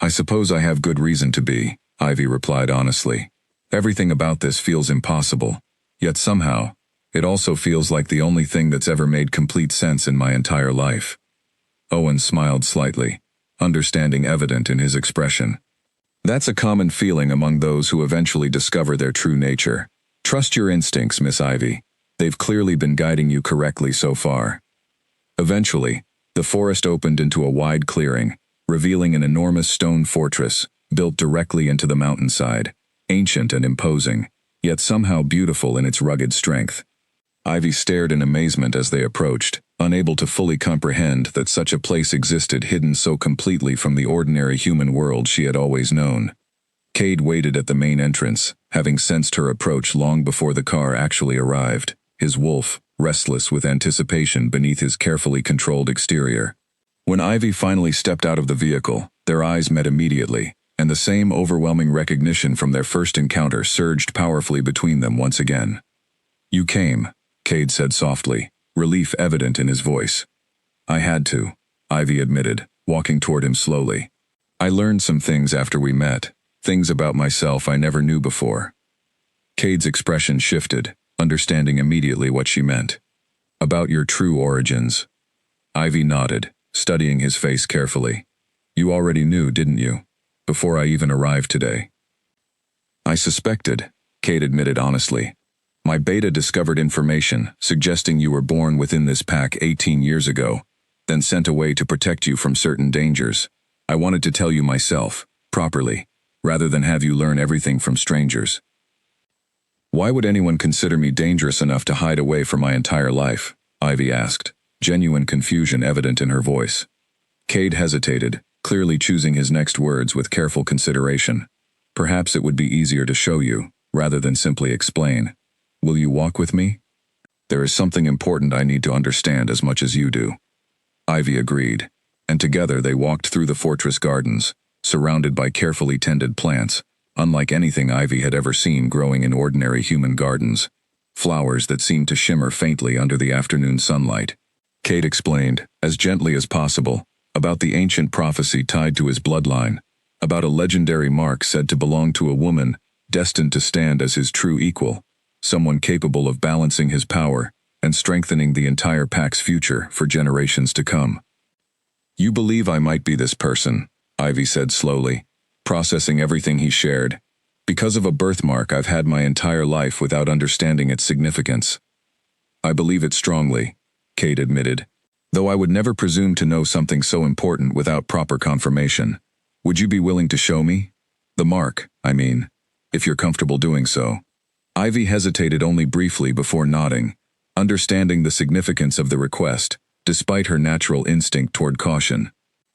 I suppose I have good reason to be, Ivy replied honestly. Everything about this feels impossible, yet somehow, it also feels like the only thing that's ever made complete sense in my entire life." Owen smiled slightly, understanding evident in his expression. "That's a common feeling among those who eventually discover their true nature. Trust your instincts, Miss Ivy. They've clearly been guiding you correctly so far." Eventually, the forest opened into a wide clearing, revealing an enormous stone fortress built directly into the mountainside, ancient and imposing, yet somehow beautiful in its rugged strength. Ivy stared in amazement as they approached, unable to fully comprehend that such a place existed hidden so completely from the ordinary human world she had always known. Cade waited at the main entrance, having sensed her approach long before the car actually arrived, his wolf, restless with anticipation beneath his carefully controlled exterior. When Ivy finally stepped out of the vehicle, their eyes met immediately, and the same overwhelming recognition from their first encounter surged powerfully between them once again. "You came," Cade said softly, relief evident in his voice. "I had to," Ivy admitted, walking toward him slowly. "I learned some things after we met, things about myself I never knew before." Cade's expression shifted, understanding immediately what she meant. "About your true origins." Ivy nodded, studying his face carefully. "You already knew, didn't you? Before I even arrived today." "I suspected," Cade admitted honestly. "My beta discovered information suggesting you were born within this pack 18 years ago, then sent away to protect you from certain dangers. I wanted to tell you myself, properly, rather than have you learn everything from strangers." "Why would anyone consider me dangerous enough to hide away for my entire life?" Ivy asked, genuine confusion evident in her voice. Cade hesitated, clearly choosing his next words with careful consideration. "Perhaps it would be easier to show you, rather than simply explain. Will you walk with me? There is something important I need to understand as much as you do." Ivy agreed, and together they walked through the fortress gardens, surrounded by carefully tended plants, unlike anything Ivy had ever seen growing in ordinary human gardens. Flowers that seemed to shimmer faintly under the afternoon sunlight. Cade explained, as gently as possible, about the ancient prophecy tied to his bloodline, about a legendary mark said to belong to a woman destined to stand as his true equal, someone capable of balancing his power and strengthening the entire pack's future for generations to come. "You believe I might be this person," Ivy said slowly, processing everything he shared. "Because of a birthmark I've had my entire life without understanding its significance." "I believe it strongly," Cade admitted, "though I would never presume to know something so important without proper confirmation. Would you be willing to show me? The mark, I mean, if you're comfortable doing so." Ivy hesitated only briefly before nodding, understanding the significance of the request, despite her natural instinct toward caution.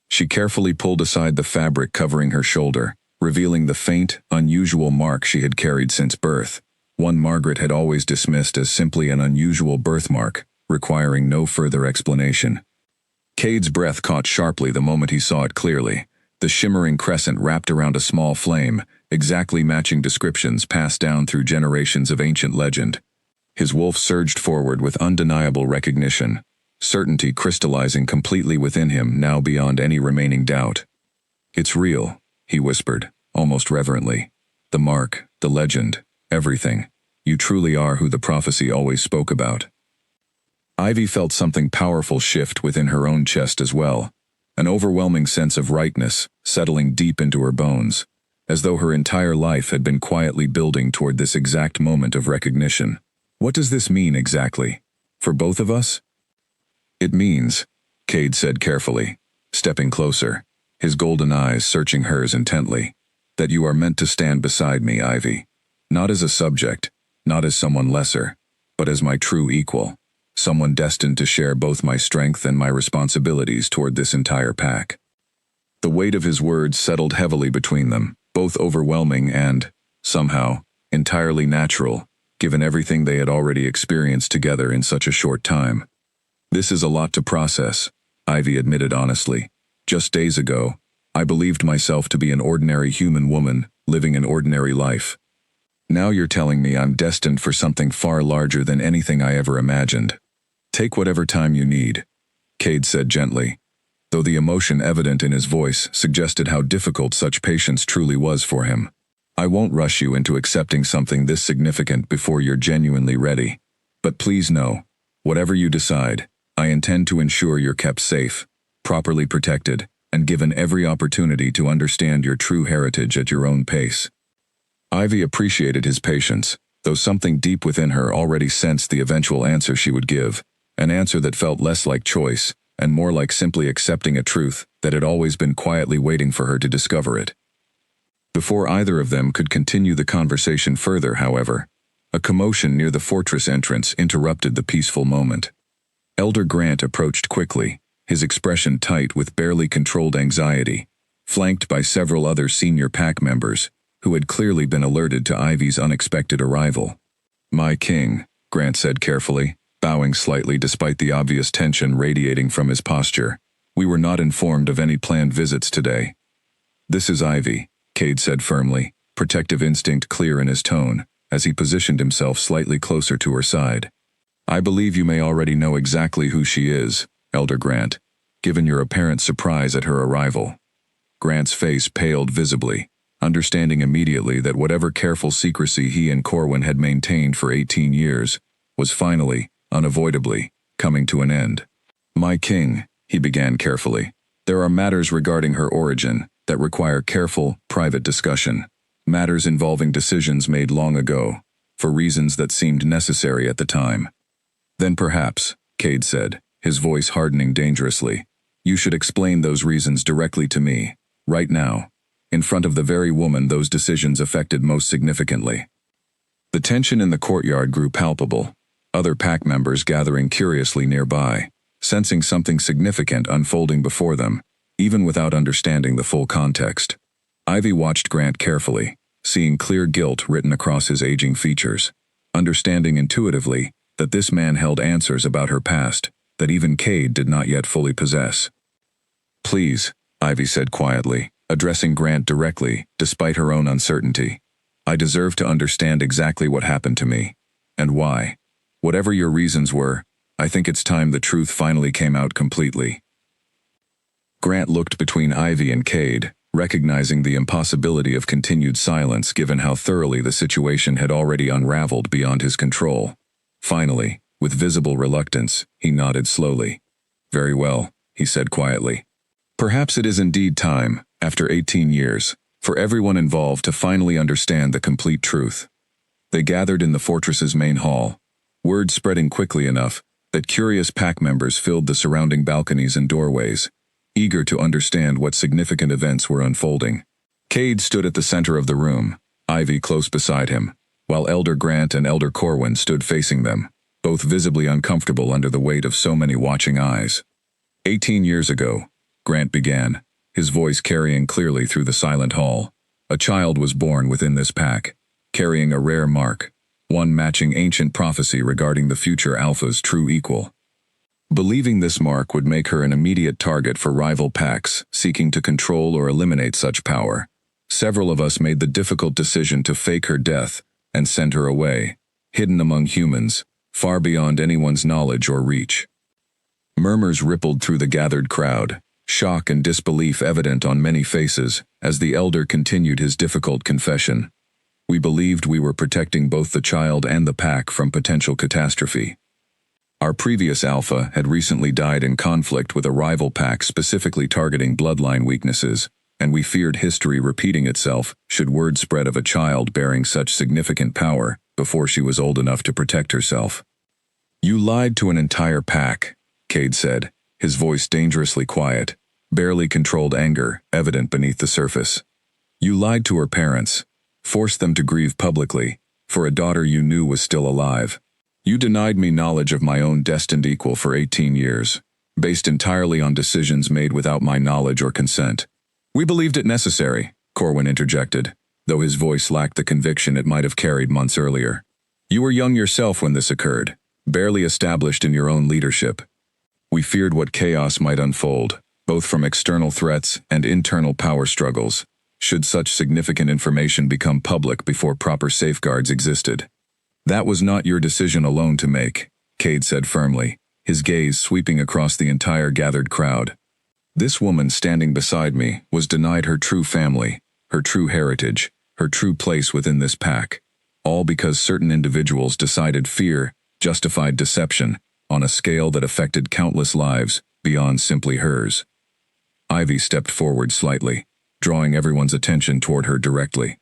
She carefully pulled aside the fabric covering her shoulder, revealing the faint, unusual mark she had carried since birth, one Margaret had always dismissed as simply an unusual birthmark, requiring no further explanation. Cade's breath caught sharply the moment he saw it clearly, the shimmering crescent wrapped around a small flame, exactly matching descriptions passed down through generations of ancient legend. His wolf surged forward with undeniable recognition, certainty crystallizing completely within him now beyond any remaining doubt. "It's real," he whispered, almost reverently. "The mark, the legend, everything. You truly are who the prophecy always spoke about." Ivy felt something powerful shift within her own chest as well, an overwhelming sense of rightness settling deep into her bones, as though her entire life had been quietly building toward this exact moment of recognition. "What does this mean exactly? For both of us?" "It means," Cade said carefully, stepping closer, his golden eyes searching hers intently, "that you are meant to stand beside me, Ivy. Not as a subject, not as someone lesser, but as my true equal, someone destined to share both my strength and my responsibilities toward this entire pack." The weight of his words settled heavily between them, both overwhelming and, somehow, entirely natural, given everything they had already experienced together in such a short time. "This is a lot to process," Ivy admitted honestly. "Just days ago, I believed myself to be an ordinary human woman, living an ordinary life. Now you're telling me I'm destined for something far larger than anything I ever imagined. Take whatever time you need," Cade said gently, though the emotion evident in his voice suggested how difficult such patience truly was for him. I won't rush you into accepting something this significant before you're genuinely ready. But please know, whatever you decide, I intend to ensure you're kept safe, properly protected, and given every opportunity to understand your true heritage at your own pace. Ivy appreciated his patience, though something deep within her already sensed the eventual answer she would give, an answer that felt less like choice and more like simply accepting a truth that had always been quietly waiting for her to discover it. Before either of them could continue the conversation further, however, a commotion near the fortress entrance interrupted the peaceful moment. Elder Grant approached quickly, his expression tight with barely controlled anxiety, flanked by several other senior pack members, who had clearly been alerted to Ivy's unexpected arrival. "My king," Grant said carefully, bowing slightly despite the obvious tension radiating from his posture. "We were not informed of any planned visits today." "This is Ivy," Cade said firmly, protective instinct clear in his tone, as he positioned himself slightly closer to her side. "I believe you may already know exactly who she is, Elder Grant, given your apparent surprise at her arrival." Grant's face paled visibly, understanding immediately that whatever careful secrecy he and Corwin had maintained for 18 years was finally, unavoidably, coming to an end. "My king," he began carefully, "there are matters regarding her origin that require careful, private discussion, matters involving decisions made long ago, for reasons that seemed necessary at the time." "Then perhaps," Cade said, his voice hardening dangerously, "you should explain those reasons directly to me, right now, in front of the very woman those decisions affected most significantly." The tension in the courtyard grew palpable, other pack members gathering curiously nearby, sensing something significant unfolding before them, even without understanding the full context. Ivy watched Grant carefully, seeing clear guilt written across his aging features, understanding intuitively that this man held answers about her past that even Cade did not yet fully possess. "Please," Ivy said quietly, addressing Grant directly, despite her own uncertainty. "I deserve to understand exactly what happened to me, and why. Whatever your reasons were, I think it's time the truth finally came out completely." Grant looked between Ivy and Cade, recognizing the impossibility of continued silence given how thoroughly the situation had already unraveled beyond his control. Finally, with visible reluctance, he nodded slowly. "Very well," he said quietly. "Perhaps it is indeed time, after 18 years, for everyone involved to finally understand the complete truth." They gathered in the fortress's main hall, word spreading quickly enough that curious pack members filled the surrounding balconies and doorways, eager to understand what significant events were unfolding. Cade stood at the center of the room, Ivy close beside him, while Elder Grant and Elder Corwin stood facing them, both visibly uncomfortable under the weight of so many watching eyes. 18 years ago, Grant began, his voice carrying clearly through the silent hall, a child was born within this pack, carrying a rare mark, one matching ancient prophecy regarding the future Alpha's true equal. Believing this mark would make her an immediate target for rival packs seeking to control or eliminate such power, several of us made the difficult decision to fake her death and send her away, hidden among humans, far beyond anyone's knowledge or reach. Murmurs rippled through the gathered crowd, shock and disbelief evident on many faces as the elder continued his difficult confession. "We believed we were protecting both the child and the pack from potential catastrophe. Our previous Alpha had recently died in conflict with a rival pack specifically targeting bloodline weaknesses, and we feared history repeating itself should word spread of a child bearing such significant power before she was old enough to protect herself." "You lied to an entire pack," Cade said, his voice dangerously quiet, barely controlled anger evident beneath the surface. "You lied to her parents, forced them to grieve publicly, for a daughter you knew was still alive. You denied me knowledge of my own destined equal for 18 years, based entirely on decisions made without my knowledge or consent." "We believed it necessary," Corwin interjected, though his voice lacked the conviction it might have carried months earlier. "You were young yourself when this occurred, barely established in your own leadership. We feared what chaos might unfold, both from external threats and internal power struggles, should such significant information become public before proper safeguards existed." "That was not your decision alone to make," Cade said firmly, his gaze sweeping across the entire gathered crowd. "This woman standing beside me was denied her true family, her true heritage, her true place within this pack, all because certain individuals decided fear justified deception on a scale that affected countless lives beyond simply hers. Ivy stepped forward slightly, drawing everyone's attention toward her directly.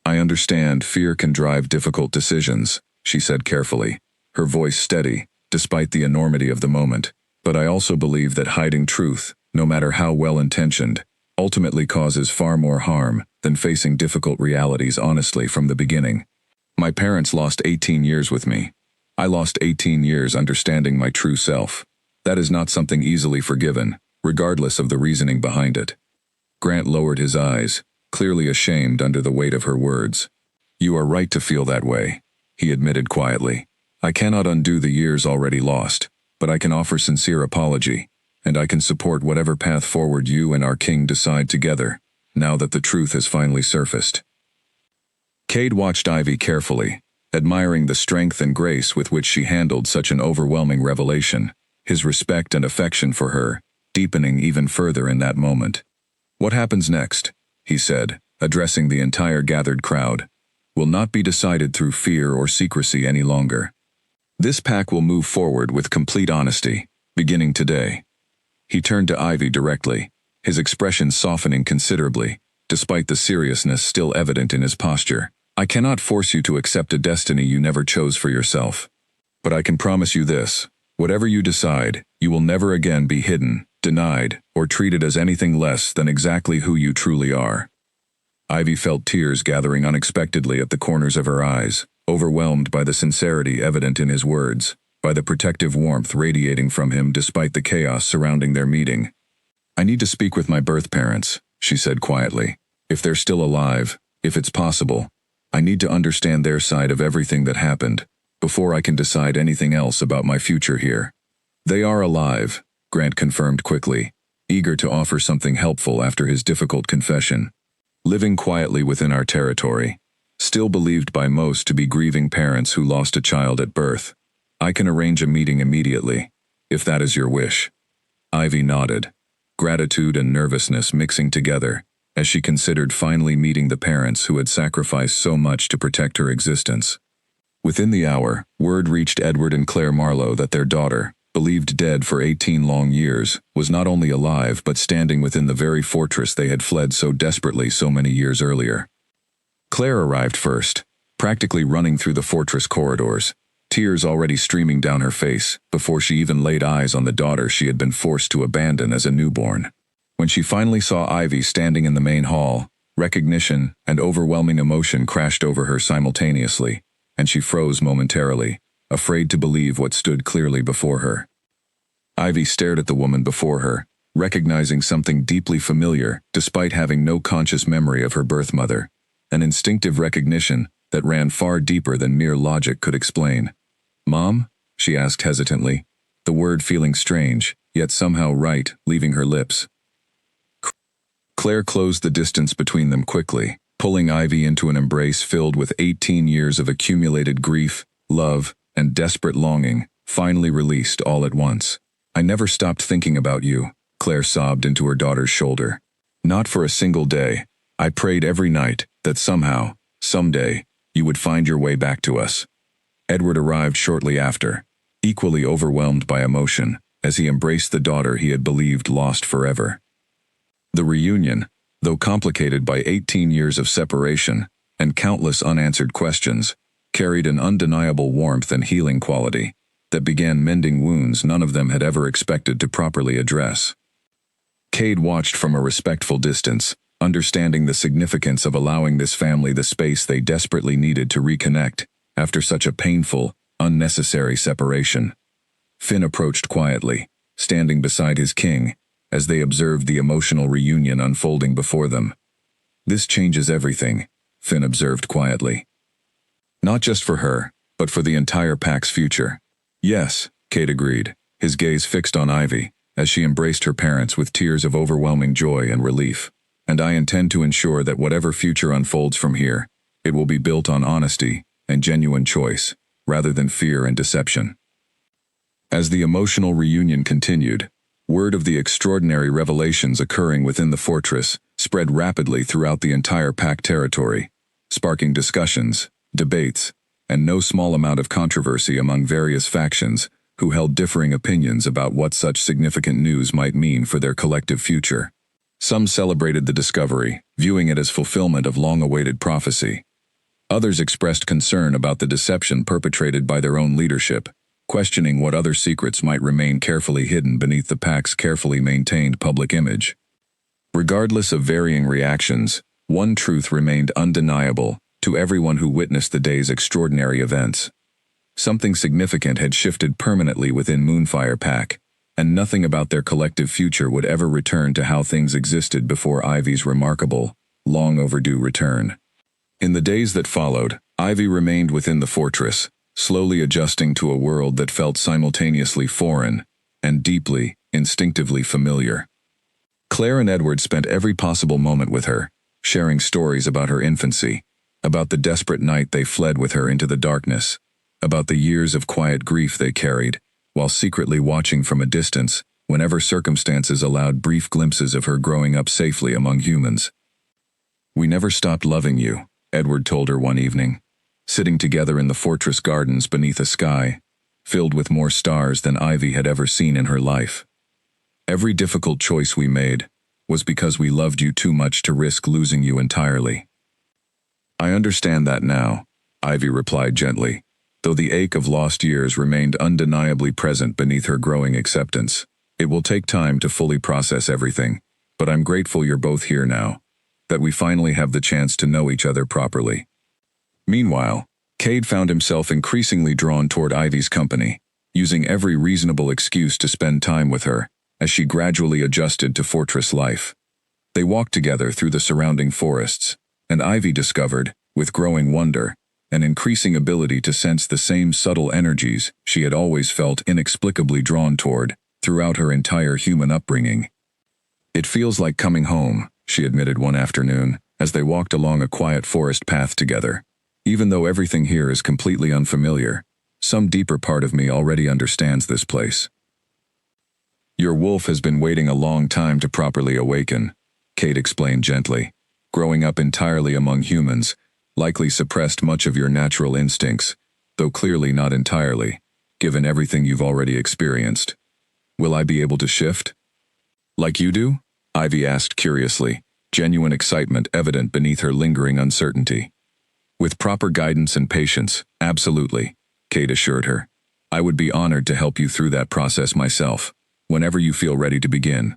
"I understand fear can drive difficult decisions," she said carefully, her voice steady, despite the enormity of the moment. "But I also believe that hiding truth, no matter how well-intentioned, ultimately causes far more harm than facing difficult realities honestly from the beginning. My parents lost 18 years with me. I lost 18 years understanding my true self. That is not something easily forgiven, regardless of the reasoning behind it." Grant lowered his eyes, clearly ashamed under the weight of her words. "You are right to feel that way," he admitted quietly. "I cannot undo the years already lost, but I can offer sincere apology, and I can support whatever path forward you and our king decide together, now that the truth has finally surfaced." Cade watched Ivy carefully, admiring the strength and grace with which she handled such an overwhelming revelation, his respect and affection for her deepening even further in that moment. "What happens next," he said, addressing the entire gathered crowd, "will not be decided through fear or secrecy any longer. This pack will move forward with complete honesty, beginning today." He turned to Ivy directly, his expression softening considerably, despite the seriousness still evident in his posture. "I cannot force you to accept a destiny you never chose for yourself. But I can promise you this: whatever you decide, you will never again be hidden, denied, or treated as anything less than exactly who you truly are." Ivy felt tears gathering unexpectedly at the corners of her eyes, overwhelmed by the sincerity evident in his words, by the protective warmth radiating from him despite the chaos surrounding their meeting. "I need to speak with my birth parents," she said quietly. "If they're still alive, if it's possible, I need to understand their side of everything that happened, before I can decide anything else about my future here." "They are alive," Grant confirmed quickly, eager to offer something helpful after his difficult confession. "Living quietly within our territory, still believed by most to be grieving parents who lost a child at birth. I can arrange a meeting immediately, if that is your wish." Ivy nodded, gratitude and nervousness mixing together, as she considered finally meeting the parents who had sacrificed so much to protect her existence. Within the hour, word reached Edward and Claire Marlowe that their daughter, believed dead for 18 long years, was not only alive but standing within the very fortress they had fled so desperately so many years earlier. Claire arrived first, practically running through the fortress corridors, tears already streaming down her face before she even laid eyes on the daughter she had been forced to abandon as a newborn. When she finally saw Ivy standing in the main hall, recognition and overwhelming emotion crashed over her simultaneously, and she froze momentarily, afraid to believe what stood clearly before her. Ivy stared at the woman before her, recognizing something deeply familiar despite having no conscious memory of her birth mother, an instinctive recognition that ran far deeper than mere logic could explain. "Mom?" she asked hesitantly, the word feeling strange, yet somehow right, leaving her lips. Claire closed the distance between them quickly, pulling Ivy into an embrace filled with 18 years of accumulated grief, love, and desperate longing, finally released all at once. "I never stopped thinking about you," Claire sobbed into her daughter's shoulder. "Not for a single day. I prayed every night that somehow, someday, you would find your way back to us." Edward arrived shortly after, equally overwhelmed by emotion, as he embraced the daughter he had believed lost forever. The reunion, though complicated by 18 years of separation and countless unanswered questions, carried an undeniable warmth and healing quality that began mending wounds none of them had ever expected to properly address. Cade watched from a respectful distance, understanding the significance of allowing this family the space they desperately needed to reconnect after such a painful, unnecessary separation. Finn approached quietly, standing beside his king, as they observed the emotional reunion unfolding before them. "This changes everything," Finn observed quietly. "Not just for her, but for the entire pack's future." "Yes," Cade agreed, his gaze fixed on Ivy, as she embraced her parents with tears of overwhelming joy and relief. "And I intend to ensure that whatever future unfolds from here, it will be built on honesty and genuine choice, rather than fear and deception." As the emotional reunion continued, word of the extraordinary revelations occurring within the fortress spread rapidly throughout the entire pack territory, sparking discussions, debates, and no small amount of controversy among various factions who held differing opinions about what such significant news might mean for their collective future. Some celebrated the discovery, viewing it as fulfillment of long-awaited prophecy. Others expressed concern about the deception perpetrated by their own leadership, questioning what other secrets might remain carefully hidden beneath the Pact's carefully maintained public image. Regardless of varying reactions, one truth remained undeniable to everyone who witnessed the day's extraordinary events. Something significant had shifted permanently within Moonfire Pact, and nothing about their collective future would ever return to how things existed before Ivy's remarkable, long-overdue return. In the days that followed, Ivy remained within the fortress, slowly adjusting to a world that felt simultaneously foreign and deeply, instinctively familiar. Claire and Edward spent every possible moment with her, sharing stories about her infancy, about the desperate night they fled with her into the darkness, about the years of quiet grief they carried, while secretly watching from a distance whenever circumstances allowed brief glimpses of her growing up safely among humans. "We never stopped loving you," Edward told her one evening, sitting together in the fortress gardens beneath a sky filled with more stars than Ivy had ever seen in her life. "Every difficult choice we made was because we loved you too much to risk losing you entirely." "I understand that now," Ivy replied gently, though the ache of lost years remained undeniably present beneath her growing acceptance. "It will take time to fully process everything, but I'm grateful you're both here now, that we finally have the chance to know each other properly." Meanwhile, Cade found himself increasingly drawn toward Ivy's company, using every reasonable excuse to spend time with her, as she gradually adjusted to fortress life. They walked together through the surrounding forests, and Ivy discovered, with growing wonder, an increasing ability to sense the same subtle energies she had always felt inexplicably drawn toward throughout her entire human upbringing. "It feels like coming home," she admitted one afternoon, as they walked along a quiet forest path together. "Even though everything here is completely unfamiliar, some deeper part of me already understands this place." "Your wolf has been waiting a long time to properly awaken," Cade explained gently. "Growing up entirely among humans likely suppressed much of your natural instincts, though clearly not entirely, given everything you've already experienced. Will I be able to shift?" "Like you do?" Ivy asked curiously, genuine excitement evident beneath her lingering uncertainty. "With proper guidance and patience, absolutely," Cade assured her. "I would be honored to help you through that process myself, whenever you feel ready to begin."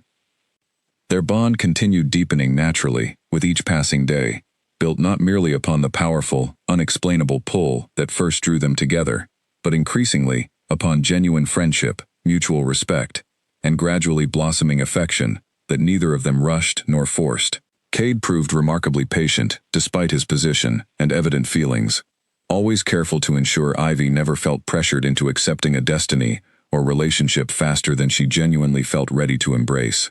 Their bond continued deepening naturally with each passing day, built not merely upon the powerful, unexplainable pull that first drew them together, but increasingly upon genuine friendship, mutual respect, and gradually blossoming affection that neither of them rushed nor forced. Cade proved remarkably patient, despite his position and evident feelings, always careful to ensure Ivy never felt pressured into accepting a destiny or relationship faster than she genuinely felt ready to embrace.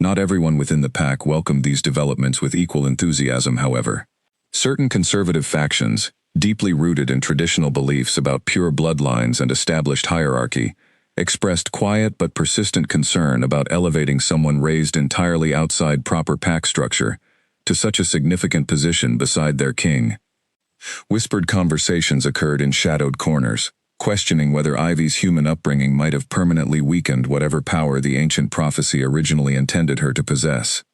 Not everyone within the pack welcomed these developments with equal enthusiasm, however. Certain conservative factions, deeply rooted in traditional beliefs about pure bloodlines and established hierarchy, expressed quiet but persistent concern about elevating someone raised entirely outside proper pack structure to such a significant position beside their king. Whispered conversations occurred in shadowed corners, questioning whether Ivy's human upbringing might have permanently weakened whatever power the ancient prophecy originally intended her to possess.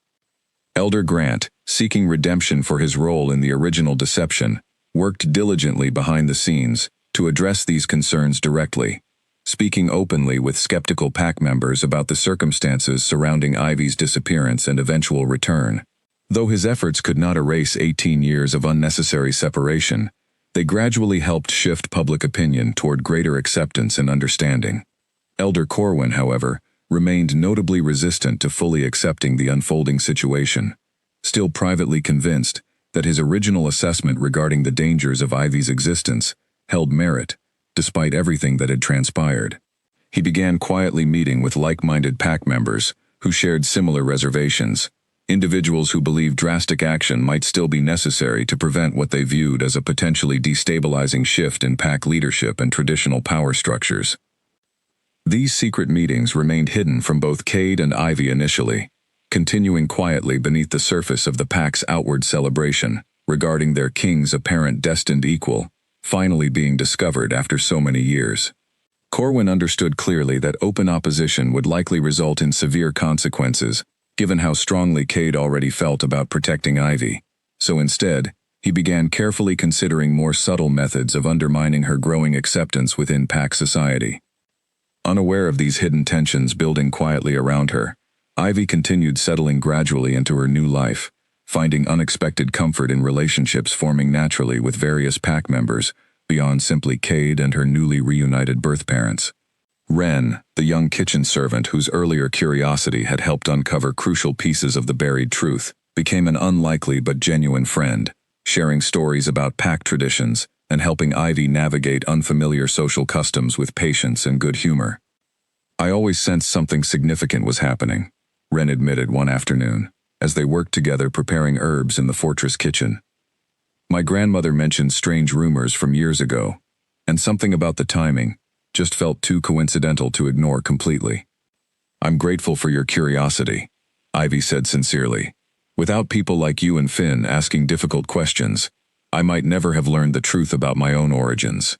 Elder Grant, seeking redemption for his role in the original deception, worked diligently behind the scenes to address these concerns directly, speaking openly with skeptical pack members about the circumstances surrounding Ivy's disappearance and eventual return. Though his efforts could not erase 18 years of unnecessary separation, they gradually helped shift public opinion toward greater acceptance and understanding. Elder Corwin, however, remained notably resistant to fully accepting the unfolding situation, still privately convinced that his original assessment regarding the dangers of Ivy's existence held merit, despite everything that had transpired. He began quietly meeting with like-minded pack members who shared similar reservations, individuals who believed drastic action might still be necessary to prevent what they viewed as a potentially destabilizing shift in pack leadership and traditional power structures. These secret meetings remained hidden from both Cade and Ivy initially, continuing quietly beneath the surface of the pack's outward celebration, regarding their king's apparent destined equal, finally being discovered after so many years. Corwin understood clearly that open opposition would likely result in severe consequences, given how strongly Cade already felt about protecting Ivy. So instead, he began carefully considering more subtle methods of undermining her growing acceptance within pack society. Unaware of these hidden tensions building quietly around her, Ivy continued settling gradually into her new life, finding unexpected comfort in relationships forming naturally with various pack members, beyond simply Cade and her newly reunited birth parents. Wren, the young kitchen servant whose earlier curiosity had helped uncover crucial pieces of the buried truth, became an unlikely but genuine friend, sharing stories about pack traditions and helping Ivy navigate unfamiliar social customs with patience and good humor. "I always sensed something significant was happening," Wren admitted one afternoon, as they worked together preparing herbs in the fortress kitchen. "My grandmother mentioned strange rumors from years ago, and something about the timing just felt too coincidental to ignore completely." "I'm grateful for your curiosity," Ivy said sincerely. "Without people like you and Finn asking difficult questions, I might never have learned the truth about my own origins."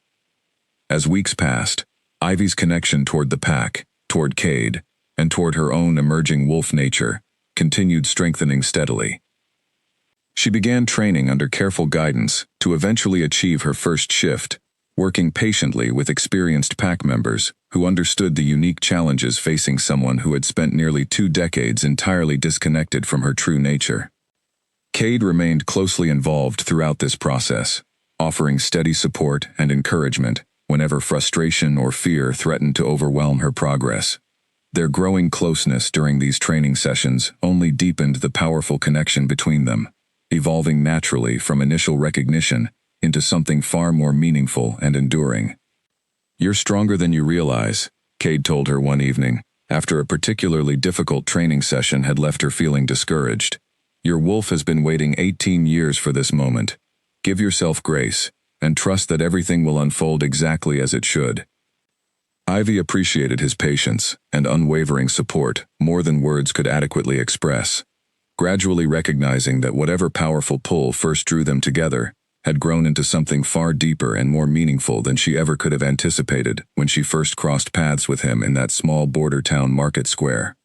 As weeks passed, Ivy's connection toward the pack, toward Cade, and toward her own emerging wolf nature continued strengthening steadily. She began training under careful guidance to eventually achieve her first shift, working patiently with experienced pack members who understood the unique challenges facing someone who had spent nearly 2 decades entirely disconnected from her true nature. Cade remained closely involved throughout this process, offering steady support and encouragement whenever frustration or fear threatened to overwhelm her progress. Their growing closeness during these training sessions only deepened the powerful connection between them, evolving naturally from initial recognition into something far more meaningful and enduring. "You're stronger than you realize," Cade told her one evening, after a particularly difficult training session had left her feeling discouraged. "Your wolf has been waiting 18 years for this moment. Give yourself grace, and trust that everything will unfold exactly as it should." Ivy appreciated his patience and unwavering support more than words could adequately express, gradually recognizing that whatever powerful pull first drew them together had grown into something far deeper and more meaningful than she ever could have anticipated when she first crossed paths with him in that small border town market square.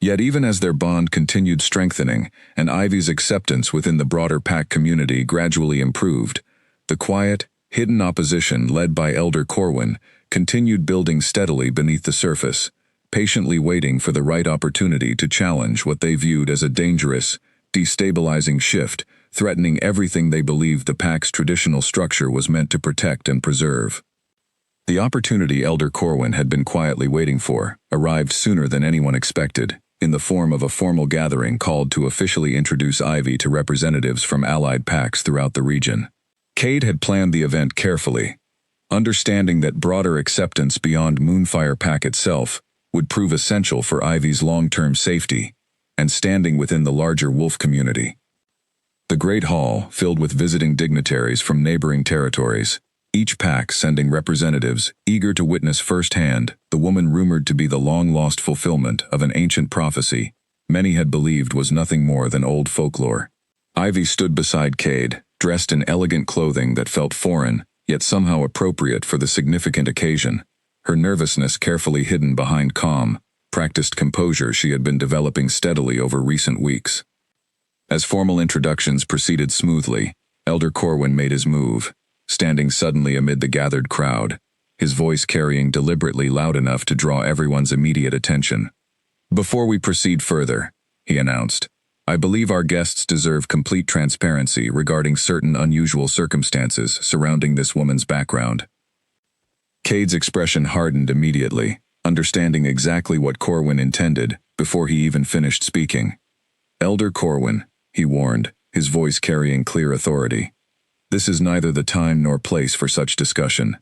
Yet even as their bond continued strengthening and Ivy's acceptance within the broader pack community gradually improved, the quiet, hidden opposition led by Elder Corwin continued building steadily beneath the surface, patiently waiting for the right opportunity to challenge what they viewed as a dangerous, destabilizing shift, threatening everything they believed the pack's traditional structure was meant to protect and preserve. The opportunity Elder Corwin had been quietly waiting for arrived sooner than anyone expected, in the form of a formal gathering called to officially introduce Ivy to representatives from allied packs throughout the region. Cade had planned the event carefully, understanding that broader acceptance beyond Moonfire Pack itself would prove essential for Ivy's long-term safety and standing within the larger wolf community. The Great Hall, filled with visiting dignitaries from neighboring territories, each pack sending representatives eager to witness firsthand the woman rumored to be the long-lost fulfillment of an ancient prophecy many had believed was nothing more than old folklore. Ivy stood beside Cade, dressed in elegant clothing that felt foreign, yet somehow appropriate for the significant occasion, her nervousness carefully hidden behind calm, practiced composure she had been developing steadily over recent weeks. As formal introductions proceeded smoothly, Elder Corwin made his move, standing suddenly amid the gathered crowd, his voice carrying deliberately loud enough to draw everyone's immediate attention. "Before we proceed further," he announced, "I believe our guests deserve complete transparency regarding certain unusual circumstances surrounding this woman's background." Cade's expression hardened immediately, understanding exactly what Corwin intended before he even finished speaking. "Elder Corwin," he warned, his voice carrying clear authority, "this is neither the time nor place for such discussion."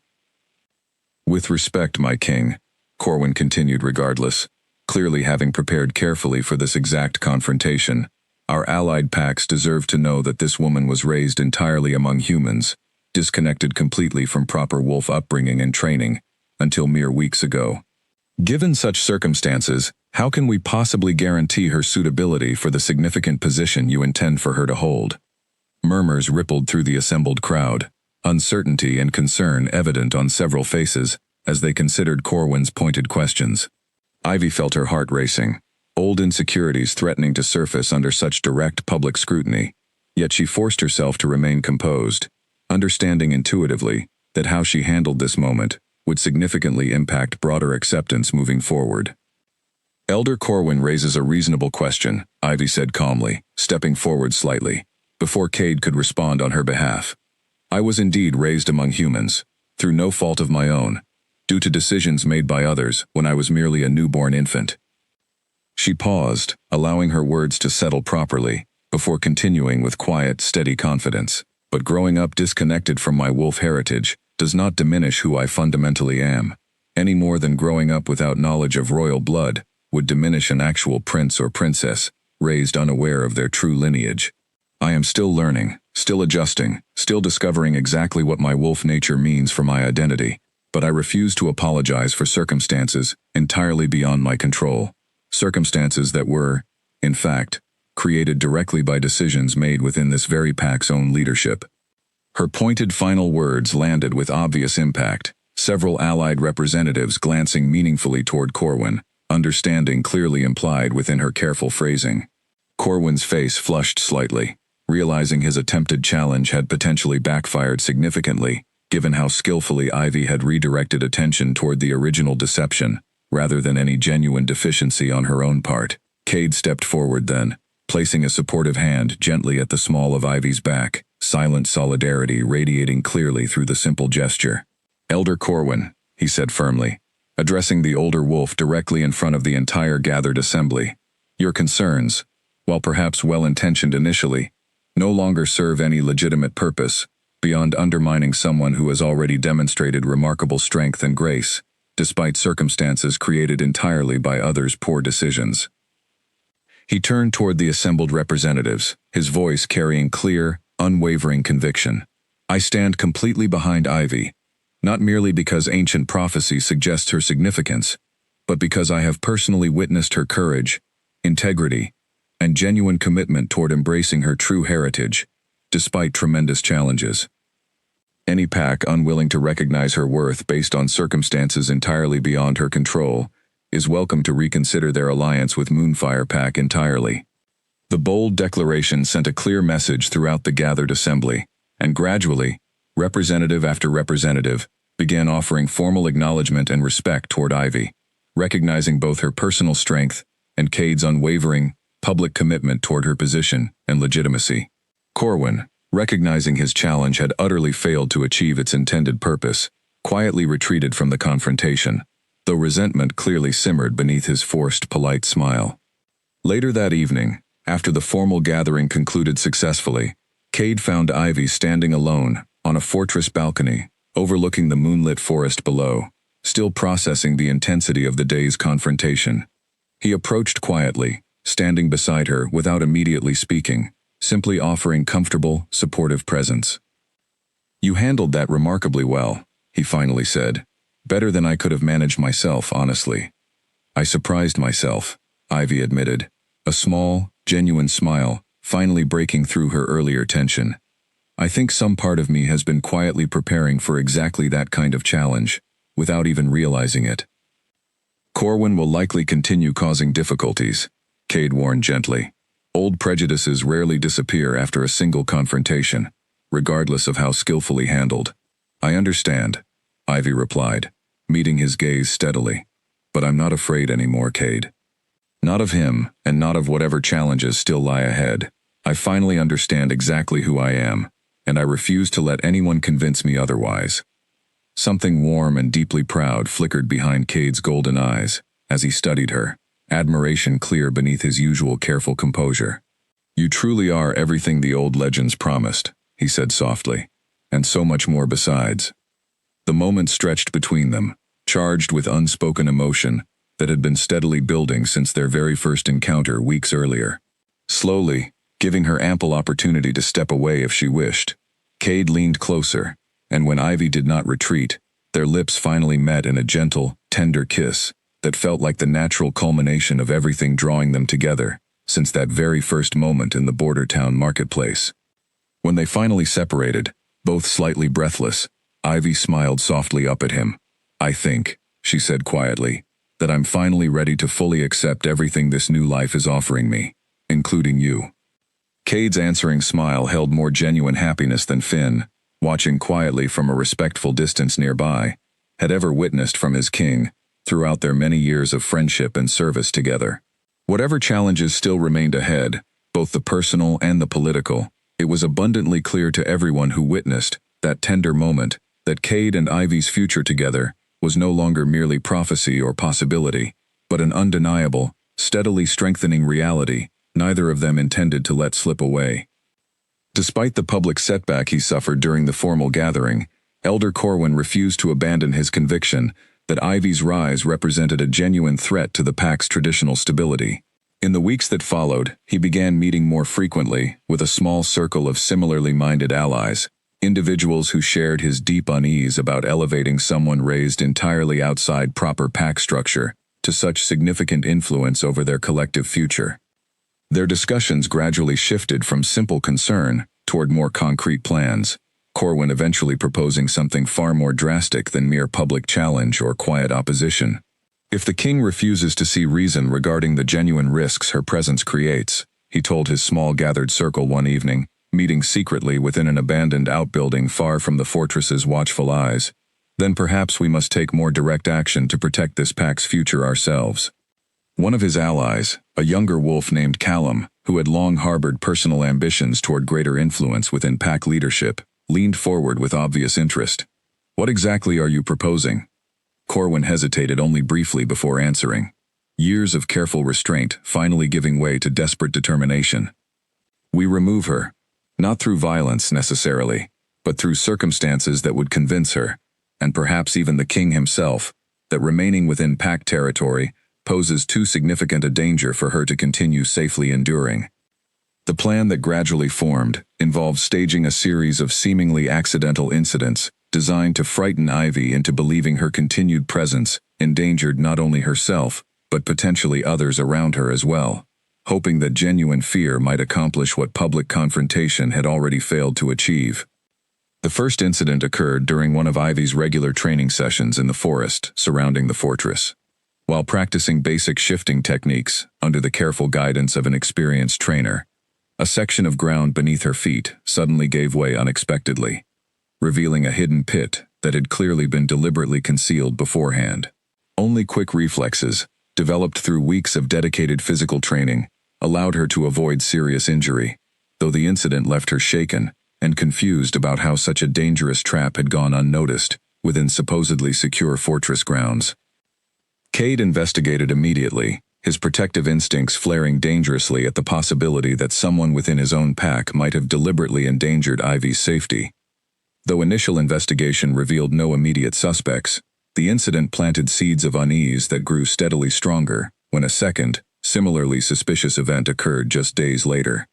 "With respect, my king," Corwin continued regardless, clearly having prepared carefully for this exact confrontation, "our allied packs deserve to know that this woman was raised entirely among humans, disconnected completely from proper wolf upbringing and training, until mere weeks ago. Given such circumstances, how can we possibly guarantee her suitability for the significant position you intend for her to hold?" Murmurs rippled through the assembled crowd, uncertainty and concern evident on several faces as they considered Corwin's pointed questions. Ivy felt her heart racing, old insecurities threatening to surface under such direct public scrutiny, yet she forced herself to remain composed, understanding intuitively that how she handled this moment would significantly impact broader acceptance moving forward. Elder Corwin raises a reasonable question, Ivy said calmly, stepping forward slightly, before Cade could respond on her behalf. I was indeed raised among humans, through no fault of my own, due to decisions made by others when I was merely a newborn infant. She paused, allowing her words to settle properly, before continuing with quiet, steady confidence. But growing up disconnected from my wolf heritage does not diminish who I fundamentally am, any more than growing up without knowledge of royal blood would diminish an actual prince or princess, raised unaware of their true lineage. I am still learning, still adjusting, still discovering exactly what my wolf nature means for my identity, but I refuse to apologize for circumstances entirely beyond my control. Circumstances that were, in fact, created directly by decisions made within this very pack's own leadership. Her pointed final words landed with obvious impact, several allied representatives glancing meaningfully toward Corwin, understanding clearly implied within her careful phrasing. Corwin's face flushed slightly, realizing his attempted challenge had potentially backfired significantly, given how skillfully Ivy had redirected attention toward the original deception, rather than any genuine deficiency on her own part. Cade stepped forward then, placing a supportive hand gently at the small of Ivy's back, silent solidarity radiating clearly through the simple gesture. Elder Corwin, he said firmly, addressing the older wolf directly in front of the entire gathered assembly. Your concerns, while perhaps well-intentioned initially, no longer serve any legitimate purpose, beyond undermining someone who has already demonstrated remarkable strength and grace, despite circumstances created entirely by others' poor decisions. He turned toward the assembled representatives, his voice carrying clear, unwavering conviction. I stand completely behind Ivy, not merely because ancient prophecy suggests her significance, but because I have personally witnessed her courage, integrity, and genuine commitment toward embracing her true heritage, despite tremendous challenges. Any pack unwilling to recognize her worth based on circumstances entirely beyond her control is welcome to reconsider their alliance with Moonfire Pack entirely. The bold declaration sent a clear message throughout the gathered assembly, and gradually, representative after representative began offering formal acknowledgement and respect toward Ivy, recognizing both her personal strength and Cade's unwavering, public commitment toward her position and legitimacy. Corwin, recognizing his challenge had utterly failed to achieve its intended purpose, quietly retreated from the confrontation, though resentment clearly simmered beneath his forced, polite smile. Later that evening, after the formal gathering concluded successfully, Cade found Ivy standing alone on a fortress balcony, overlooking the moonlit forest below, still processing the intensity of the day's confrontation. He approached quietly, standing beside her without immediately speaking, simply offering comfortable, supportive presence. You handled that remarkably well, he finally said. Better than I could have managed myself, honestly. I surprised myself, Ivy admitted, a small, genuine smile finally breaking through her earlier tension. I think some part of me has been quietly preparing for exactly that kind of challenge, without even realizing it. Corwin will likely continue causing difficulties, Cade warned gently. Old prejudices rarely disappear after a single confrontation, regardless of how skillfully handled. I understand, Ivy replied, meeting his gaze steadily. But I'm not afraid anymore, Cade. Not of him, and not of whatever challenges still lie ahead. I finally understand exactly who I am, and I refuse to let anyone convince me otherwise. Something warm and deeply proud flickered behind Cade's golden eyes as he studied her, admiration clear beneath his usual careful composure. You truly are everything the old legends promised, he said softly, and so much more besides. The moment stretched between them, charged with unspoken emotion that had been steadily building since their very first encounter weeks earlier. Slowly, giving her ample opportunity to step away if she wished, Cade leaned closer, and when Ivy did not retreat, their lips finally met in a gentle, tender kiss that felt like the natural culmination of everything drawing them together since that very first moment in the border town marketplace. When they finally separated, both slightly breathless, Ivy smiled softly up at him. "I think," she said quietly, "that I'm finally ready to fully accept everything this new life is offering me, including you." Cade's answering smile held more genuine happiness than Finn, watching quietly from a respectful distance nearby, had ever witnessed from his king throughout their many years of friendship and service together. Whatever challenges still remained ahead, both the personal and the political, it was abundantly clear to everyone who witnessed that tender moment that Cade and Ivy's future together was no longer merely prophecy or possibility, but an undeniable, steadily strengthening reality neither of them intended to let slip away. Despite the public setback he suffered during the formal gathering, Elder Corwin refused to abandon his conviction that Ivy's rise represented a genuine threat to the pack's traditional stability. In the weeks that followed, he began meeting more frequently with a small circle of similarly minded allies, individuals who shared his deep unease about elevating someone raised entirely outside proper pack structure to such significant influence over their collective future. Their discussions gradually shifted from simple concern toward more concrete plans, Corwin eventually proposing something far more drastic than mere public challenge or quiet opposition. If the king refuses to see reason regarding the genuine risks her presence creates, he told his small gathered circle one evening, meeting secretly within an abandoned outbuilding far from the fortress's watchful eyes, then perhaps we must take more direct action to protect this pack's future ourselves. One of his allies, a younger wolf named Callum, who had long harbored personal ambitions toward greater influence within pack leadership, leaned forward with obvious interest. "What exactly are you proposing?" Corwin hesitated only briefly before answering, years of careful restraint finally giving way to desperate determination. "We remove her, not through violence necessarily, but through circumstances that would convince her, and perhaps even the king himself, that remaining within pack territory poses too significant a danger for her to continue safely enduring." The plan that gradually formed involved staging a series of seemingly accidental incidents designed to frighten Ivy into believing her continued presence endangered not only herself, but potentially others around her as well, hoping that genuine fear might accomplish what public confrontation had already failed to achieve. The first incident occurred during one of Ivy's regular training sessions in the forest surrounding the fortress. While practicing basic shifting techniques under the careful guidance of an experienced trainer, a section of ground beneath her feet suddenly gave way unexpectedly, revealing a hidden pit that had clearly been deliberately concealed beforehand. Only quick reflexes, developed through weeks of dedicated physical training, allowed her to avoid serious injury, though the incident left her shaken and confused about how such a dangerous trap had gone unnoticed within supposedly secure fortress grounds. Cade investigated immediately, his protective instincts flaring dangerously at the possibility that someone within his own pack might have deliberately endangered Ivy's safety. Though initial investigation revealed no immediate suspects, the incident planted seeds of unease that grew steadily stronger when a second, similarly suspicious event occurred just days later.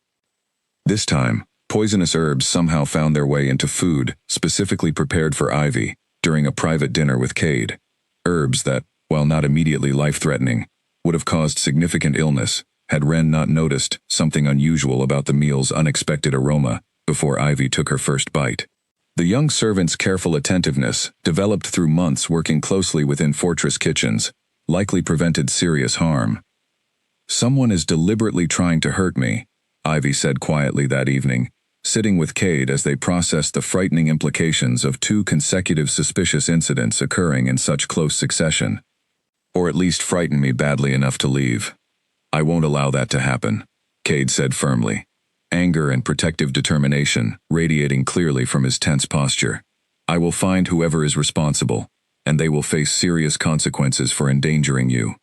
This time, poisonous herbs somehow found their way into food specifically prepared for Ivy during a private dinner with Cade. Herbs that, while not immediately life-threatening, would have caused significant illness had Wren not noticed something unusual about the meal's unexpected aroma before Ivy took her first bite. The young servant's careful attentiveness, developed through months working closely within fortress kitchens, likely prevented serious harm. "Someone is deliberately trying to hurt me," Ivy said quietly that evening, sitting with Cade as they processed the frightening implications of two consecutive suspicious incidents occurring in such close succession. "Or at least frighten me badly enough to leave. I won't allow that to happen," Cade said firmly, anger and protective determination radiating clearly from his tense posture. "I will find whoever is responsible, and they will face serious consequences for endangering you."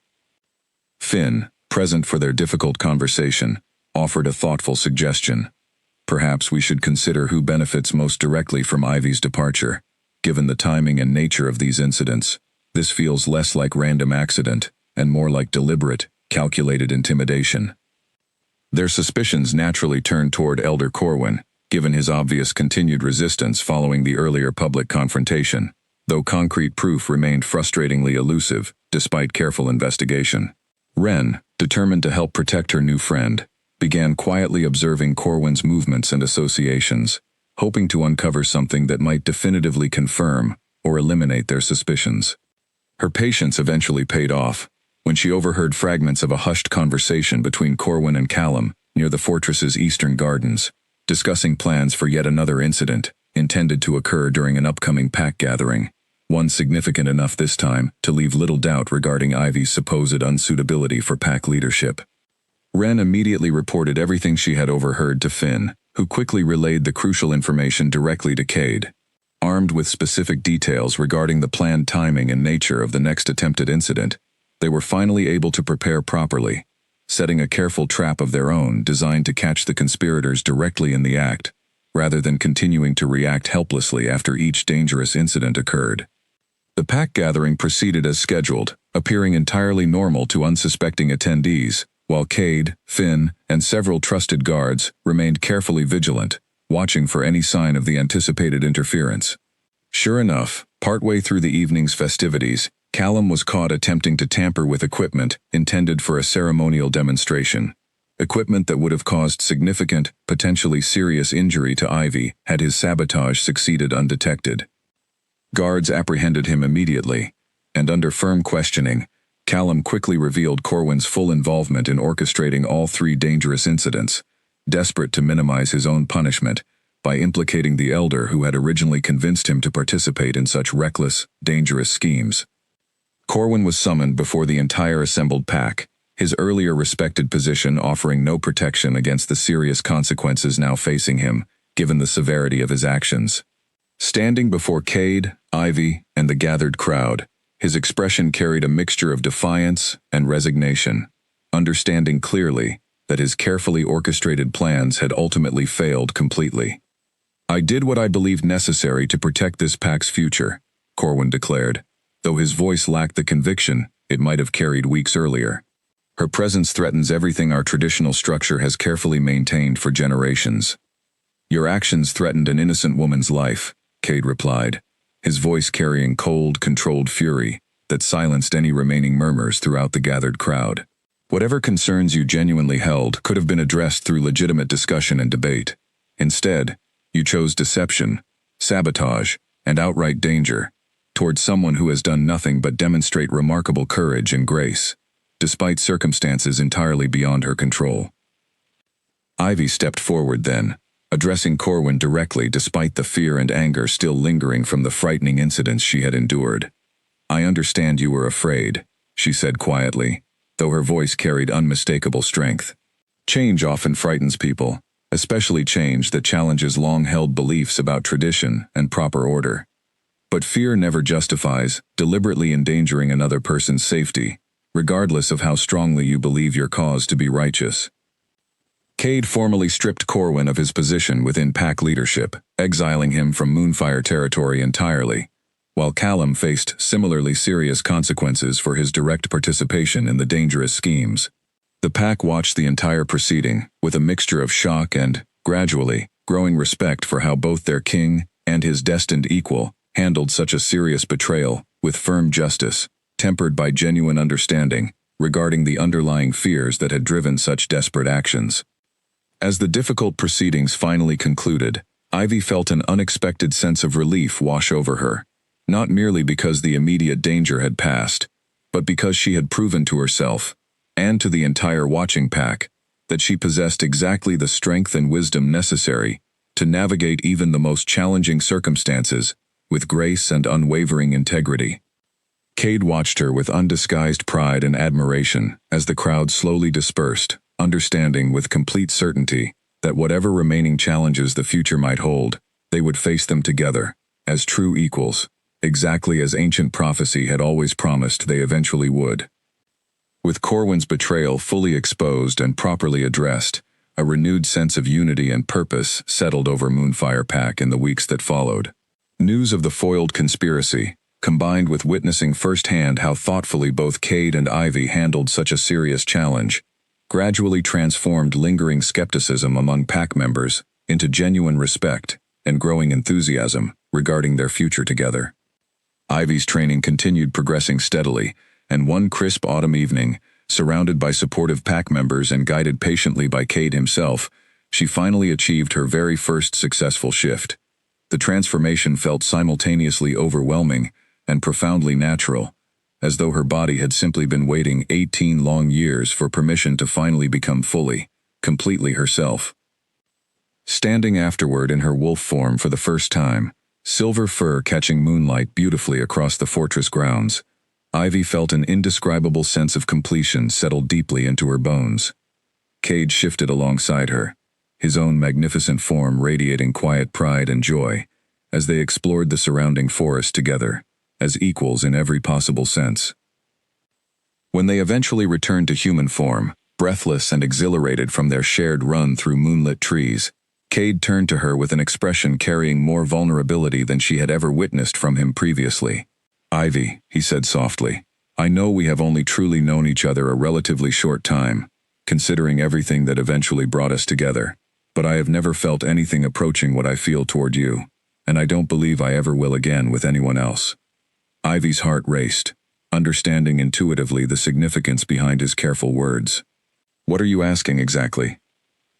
Finn, present for their difficult conversation, offered a thoughtful suggestion. "Perhaps we should consider who benefits most directly from Ivy's departure. Given the timing and nature of these incidents, this feels less like random accident and more like deliberate, calculated intimidation." Their suspicions naturally turned toward Elder Corwin, given his obvious continued resistance following the earlier public confrontation, though concrete proof remained frustratingly elusive despite careful investigation. Wren, determined to help protect her new friend, began quietly observing Corwin's movements and associations, hoping to uncover something that might definitively confirm or eliminate their suspicions. Her patience eventually paid off when she overheard fragments of a hushed conversation between Corwin and Callum near the fortress's eastern gardens, discussing plans for yet another incident intended to occur during an upcoming pack gathering, one significant enough this time to leave little doubt regarding Ivy's supposed unsuitability for pack leadership. Wren immediately reported everything she had overheard to Finn, who quickly relayed the crucial information directly to Cade. Armed with specific details regarding the planned timing and nature of the next attempted incident, they were finally able to prepare properly, setting a careful trap of their own designed to catch the conspirators directly in the act, rather than continuing to react helplessly after each dangerous incident occurred. The pack gathering proceeded as scheduled, appearing entirely normal to unsuspecting attendees, while Cade, Finn, and several trusted guards remained carefully vigilant, watching for any sign of the anticipated interference. Sure enough, partway through the evening's festivities, Callum was caught attempting to tamper with equipment intended for a ceremonial demonstration. Equipment that would have caused significant, potentially serious injury to Ivy had his sabotage succeeded undetected. Guards apprehended him immediately, and under firm questioning, Callum quickly revealed Corwin's full involvement in orchestrating all three dangerous incidents, desperate to minimize his own punishment by implicating the elder who had originally convinced him to participate in such reckless, dangerous schemes. Corwin was summoned before the entire assembled pack, his earlier respected position offering no protection against the serious consequences now facing him, given the severity of his actions. Standing before Cade, Ivy, and the gathered crowd, his expression carried a mixture of defiance and resignation, understanding clearly that his carefully orchestrated plans had ultimately failed completely. "I did what I believed necessary to protect this pack's future," Corwin declared, though his voice lacked the conviction it might have carried weeks earlier. "Her presence threatens everything our traditional structure has carefully maintained for generations." "Your actions threatened an innocent woman's life," Cade replied, his voice carrying cold, controlled fury that silenced any remaining murmurs throughout the gathered crowd. "Whatever concerns you genuinely held could have been addressed through legitimate discussion and debate. Instead, you chose deception, sabotage, and outright danger towards someone who has done nothing but demonstrate remarkable courage and grace, despite circumstances entirely beyond her control." Ivy stepped forward then, addressing Corwin directly despite the fear and anger still lingering from the frightening incidents she had endured. "I understand you were afraid," she said quietly, though her voice carried unmistakable strength. "Change often frightens people, especially change that challenges long-held beliefs about tradition and proper order. But fear never justifies deliberately endangering another person's safety, regardless of how strongly you believe your cause to be righteous." Cade formally stripped Corwin of his position within pack leadership, exiling him from Moonfire territory entirely, while Callum faced similarly serious consequences for his direct participation in the dangerous schemes. The pack watched the entire proceeding with a mixture of shock and, gradually, growing respect for how both their king and his destined equal handled such a serious betrayal with firm justice, tempered by genuine understanding regarding the underlying fears that had driven such desperate actions. As the difficult proceedings finally concluded, Ivy felt an unexpected sense of relief wash over her, not merely because the immediate danger had passed, but because she had proven to herself, and to the entire watching pack, that she possessed exactly the strength and wisdom necessary to navigate even the most challenging circumstances with grace and unwavering integrity. Cade watched her with undisguised pride and admiration as the crowd slowly dispersed, understanding with complete certainty that whatever remaining challenges the future might hold, they would face them together, as true equals, exactly as ancient prophecy had always promised they eventually would. With Corwin's betrayal fully exposed and properly addressed, a renewed sense of unity and purpose settled over Moonfire Pack in the weeks that followed. News of the foiled conspiracy, combined with witnessing firsthand how thoughtfully both Cade and Ivy handled such a serious challenge, gradually transformed lingering skepticism among pack members into genuine respect and growing enthusiasm regarding their future together. Ivy's training continued progressing steadily, and one crisp autumn evening, Surrounded by supportive pack members and guided patiently by Cade himself, she finally achieved her very first successful shift. The transformation felt simultaneously overwhelming and profoundly natural, as though her body had simply been waiting 18 long years for permission to finally become fully, completely herself. Standing afterward in her wolf form for the first time, silver fur catching moonlight beautifully across the fortress grounds, Ivy felt an indescribable sense of completion settle deeply into her bones. Cade shifted alongside her, his own magnificent form radiating quiet pride and joy, as they explored the surrounding forest together, as equals in every possible sense. When they eventually returned to human form, breathless and exhilarated from their shared run through moonlit trees, Cade turned to her with an expression carrying more vulnerability than she had ever witnessed from him previously. "Ivy," he said softly, "I know we have only truly known each other a relatively short time, considering everything that eventually brought us together, but I have never felt anything approaching what I feel toward you, and I don't believe I ever will again with anyone else." Ivy's heart raced, understanding intuitively the significance behind his careful words. "What are you asking exactly?"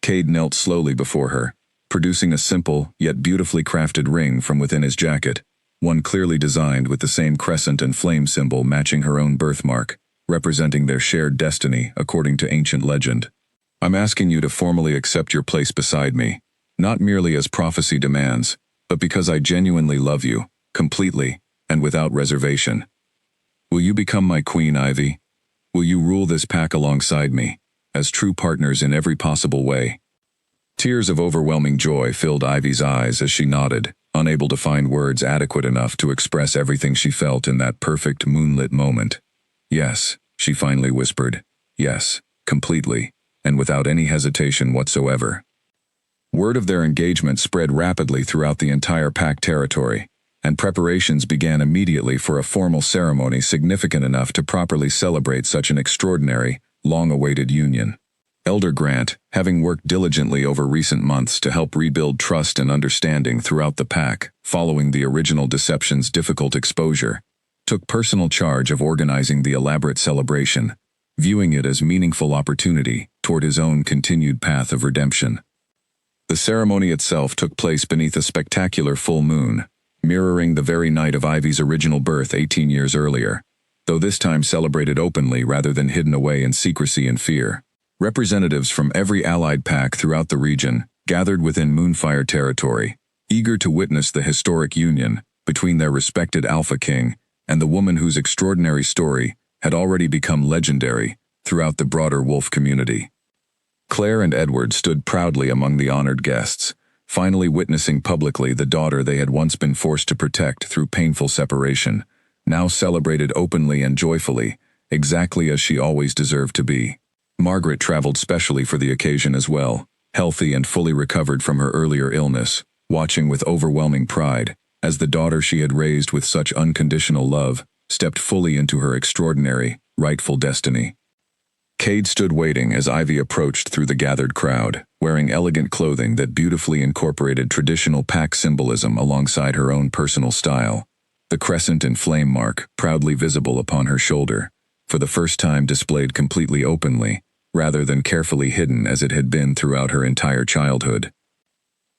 Cade knelt slowly before her, producing a simple yet beautifully crafted ring from within his jacket, one clearly designed with the same crescent and flame symbol matching her own birthmark, representing their shared destiny according to ancient legend. "I'm asking you to formally accept your place beside me, not merely as prophecy demands, but because I genuinely love you, completely, and without reservation. Will you become my queen, Ivy? Will you rule this pack alongside me, as true partners in every possible way?" Tears of overwhelming joy filled Ivy's eyes as she nodded, unable to find words adequate enough to express everything she felt in that perfect moonlit moment. "Yes," she finally whispered. "Yes, completely, and without any hesitation whatsoever." Word of their engagement spread rapidly throughout the entire pack territory, and preparations began immediately for a formal ceremony significant enough to properly celebrate such an extraordinary, long-awaited union. Elder Grant, having worked diligently over recent months to help rebuild trust and understanding throughout the pack, following the original deception's difficult exposure, took personal charge of organizing the elaborate celebration, viewing it as meaningful opportunity toward his own continued path of redemption. The ceremony itself took place beneath a spectacular full moon, mirroring the very night of Ivy's original birth 18 years earlier, though this time celebrated openly rather than hidden away in secrecy and fear. Representatives from every allied pack throughout the region gathered within Moonfire territory, eager to witness the historic union between their respected Alpha King and the woman whose extraordinary story had already become legendary throughout the broader wolf community. Claire and Edward stood proudly among the honored guests, finally witnessing publicly the daughter they had once been forced to protect through painful separation, now celebrated openly and joyfully, exactly as she always deserved to be. Margaret traveled specially for the occasion as well, healthy and fully recovered from her earlier illness, watching with overwhelming pride as the daughter she had raised with such unconditional love stepped fully into her extraordinary, rightful destiny. Cade stood waiting as Ivy approached through the gathered crowd, wearing elegant clothing that beautifully incorporated traditional pack symbolism alongside her own personal style, the crescent and flame mark proudly visible upon her shoulder, for the first time displayed completely openly, rather than carefully hidden as it had been throughout her entire childhood.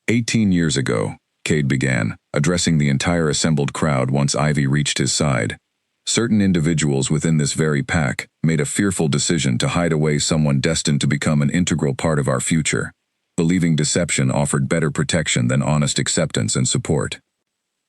18 years ago, Cade began, addressing the entire assembled crowd once Ivy reached his side. Certain individuals within this very pack made a fearful decision to hide away someone destined to become an integral part of our future, believing deception offered better protection than honest acceptance and support.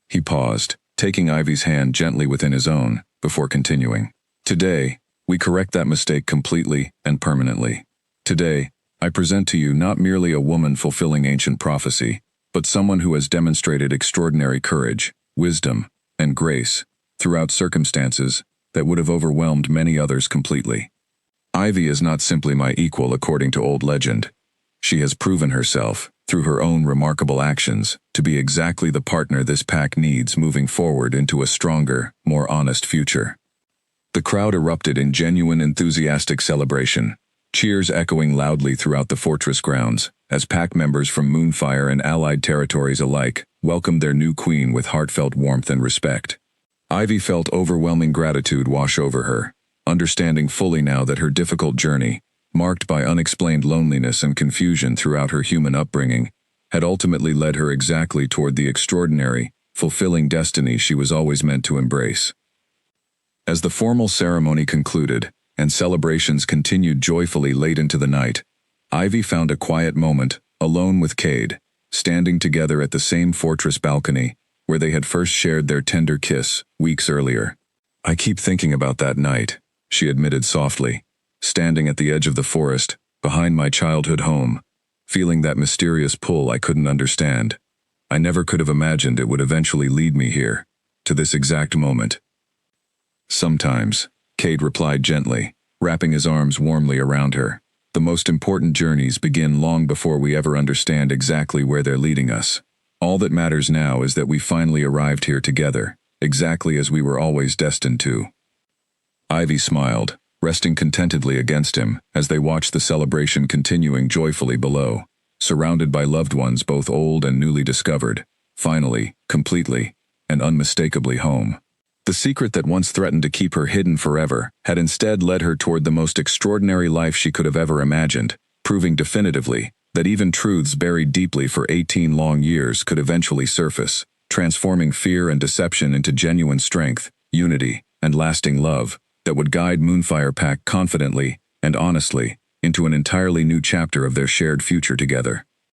He paused, taking Ivy's hand gently within his own, before continuing. "Today, we correct that mistake completely and permanently. Today, I present to you not merely a woman fulfilling ancient prophecy, but someone who has demonstrated extraordinary courage, wisdom, and grace throughout circumstances that would have overwhelmed many others completely. Ivy is not simply my equal according to old legend. She has proven herself, through her own remarkable actions, to be exactly the partner this pack needs moving forward into a stronger, more honest future." The crowd erupted in genuine enthusiastic celebration, cheers echoing loudly throughout the fortress grounds, as pack members from Moonfire and allied territories alike welcomed their new queen with heartfelt warmth and respect. Ivy felt overwhelming gratitude wash over her, understanding fully now that her difficult journey, marked by unexplained loneliness and confusion throughout her human upbringing, had ultimately led her exactly toward the extraordinary, fulfilling destiny she was always meant to embrace. As the formal ceremony concluded, and celebrations continued joyfully late into the night, Ivy found a quiet moment, alone with Cade, standing together at the same fortress balcony, where they had first shared their tender kiss, weeks earlier. "I keep thinking about that night," she admitted softly, standing at the edge of the forest, behind my childhood home, feeling that mysterious pull I couldn't understand. I never could have imagined it would eventually lead me here, to this exact moment. "Sometimes," Cade replied gently, wrapping his arms warmly around her. "The most important journeys begin long before we ever understand exactly where they're leading us. All that matters now is that we finally arrived here together, exactly as we were always destined to." Ivy smiled, resting contentedly against him as they watched the celebration continuing joyfully below, surrounded by loved ones both old and newly discovered, finally, completely, and unmistakably home. The secret that once threatened to keep her hidden forever had instead led her toward the most extraordinary life she could have ever imagined, proving definitively that even truths buried deeply for 18 long years could eventually surface, transforming fear and deception into genuine strength, unity, and lasting love that would guide Moonfire Pact confidently and honestly into an entirely new chapter of their shared future together.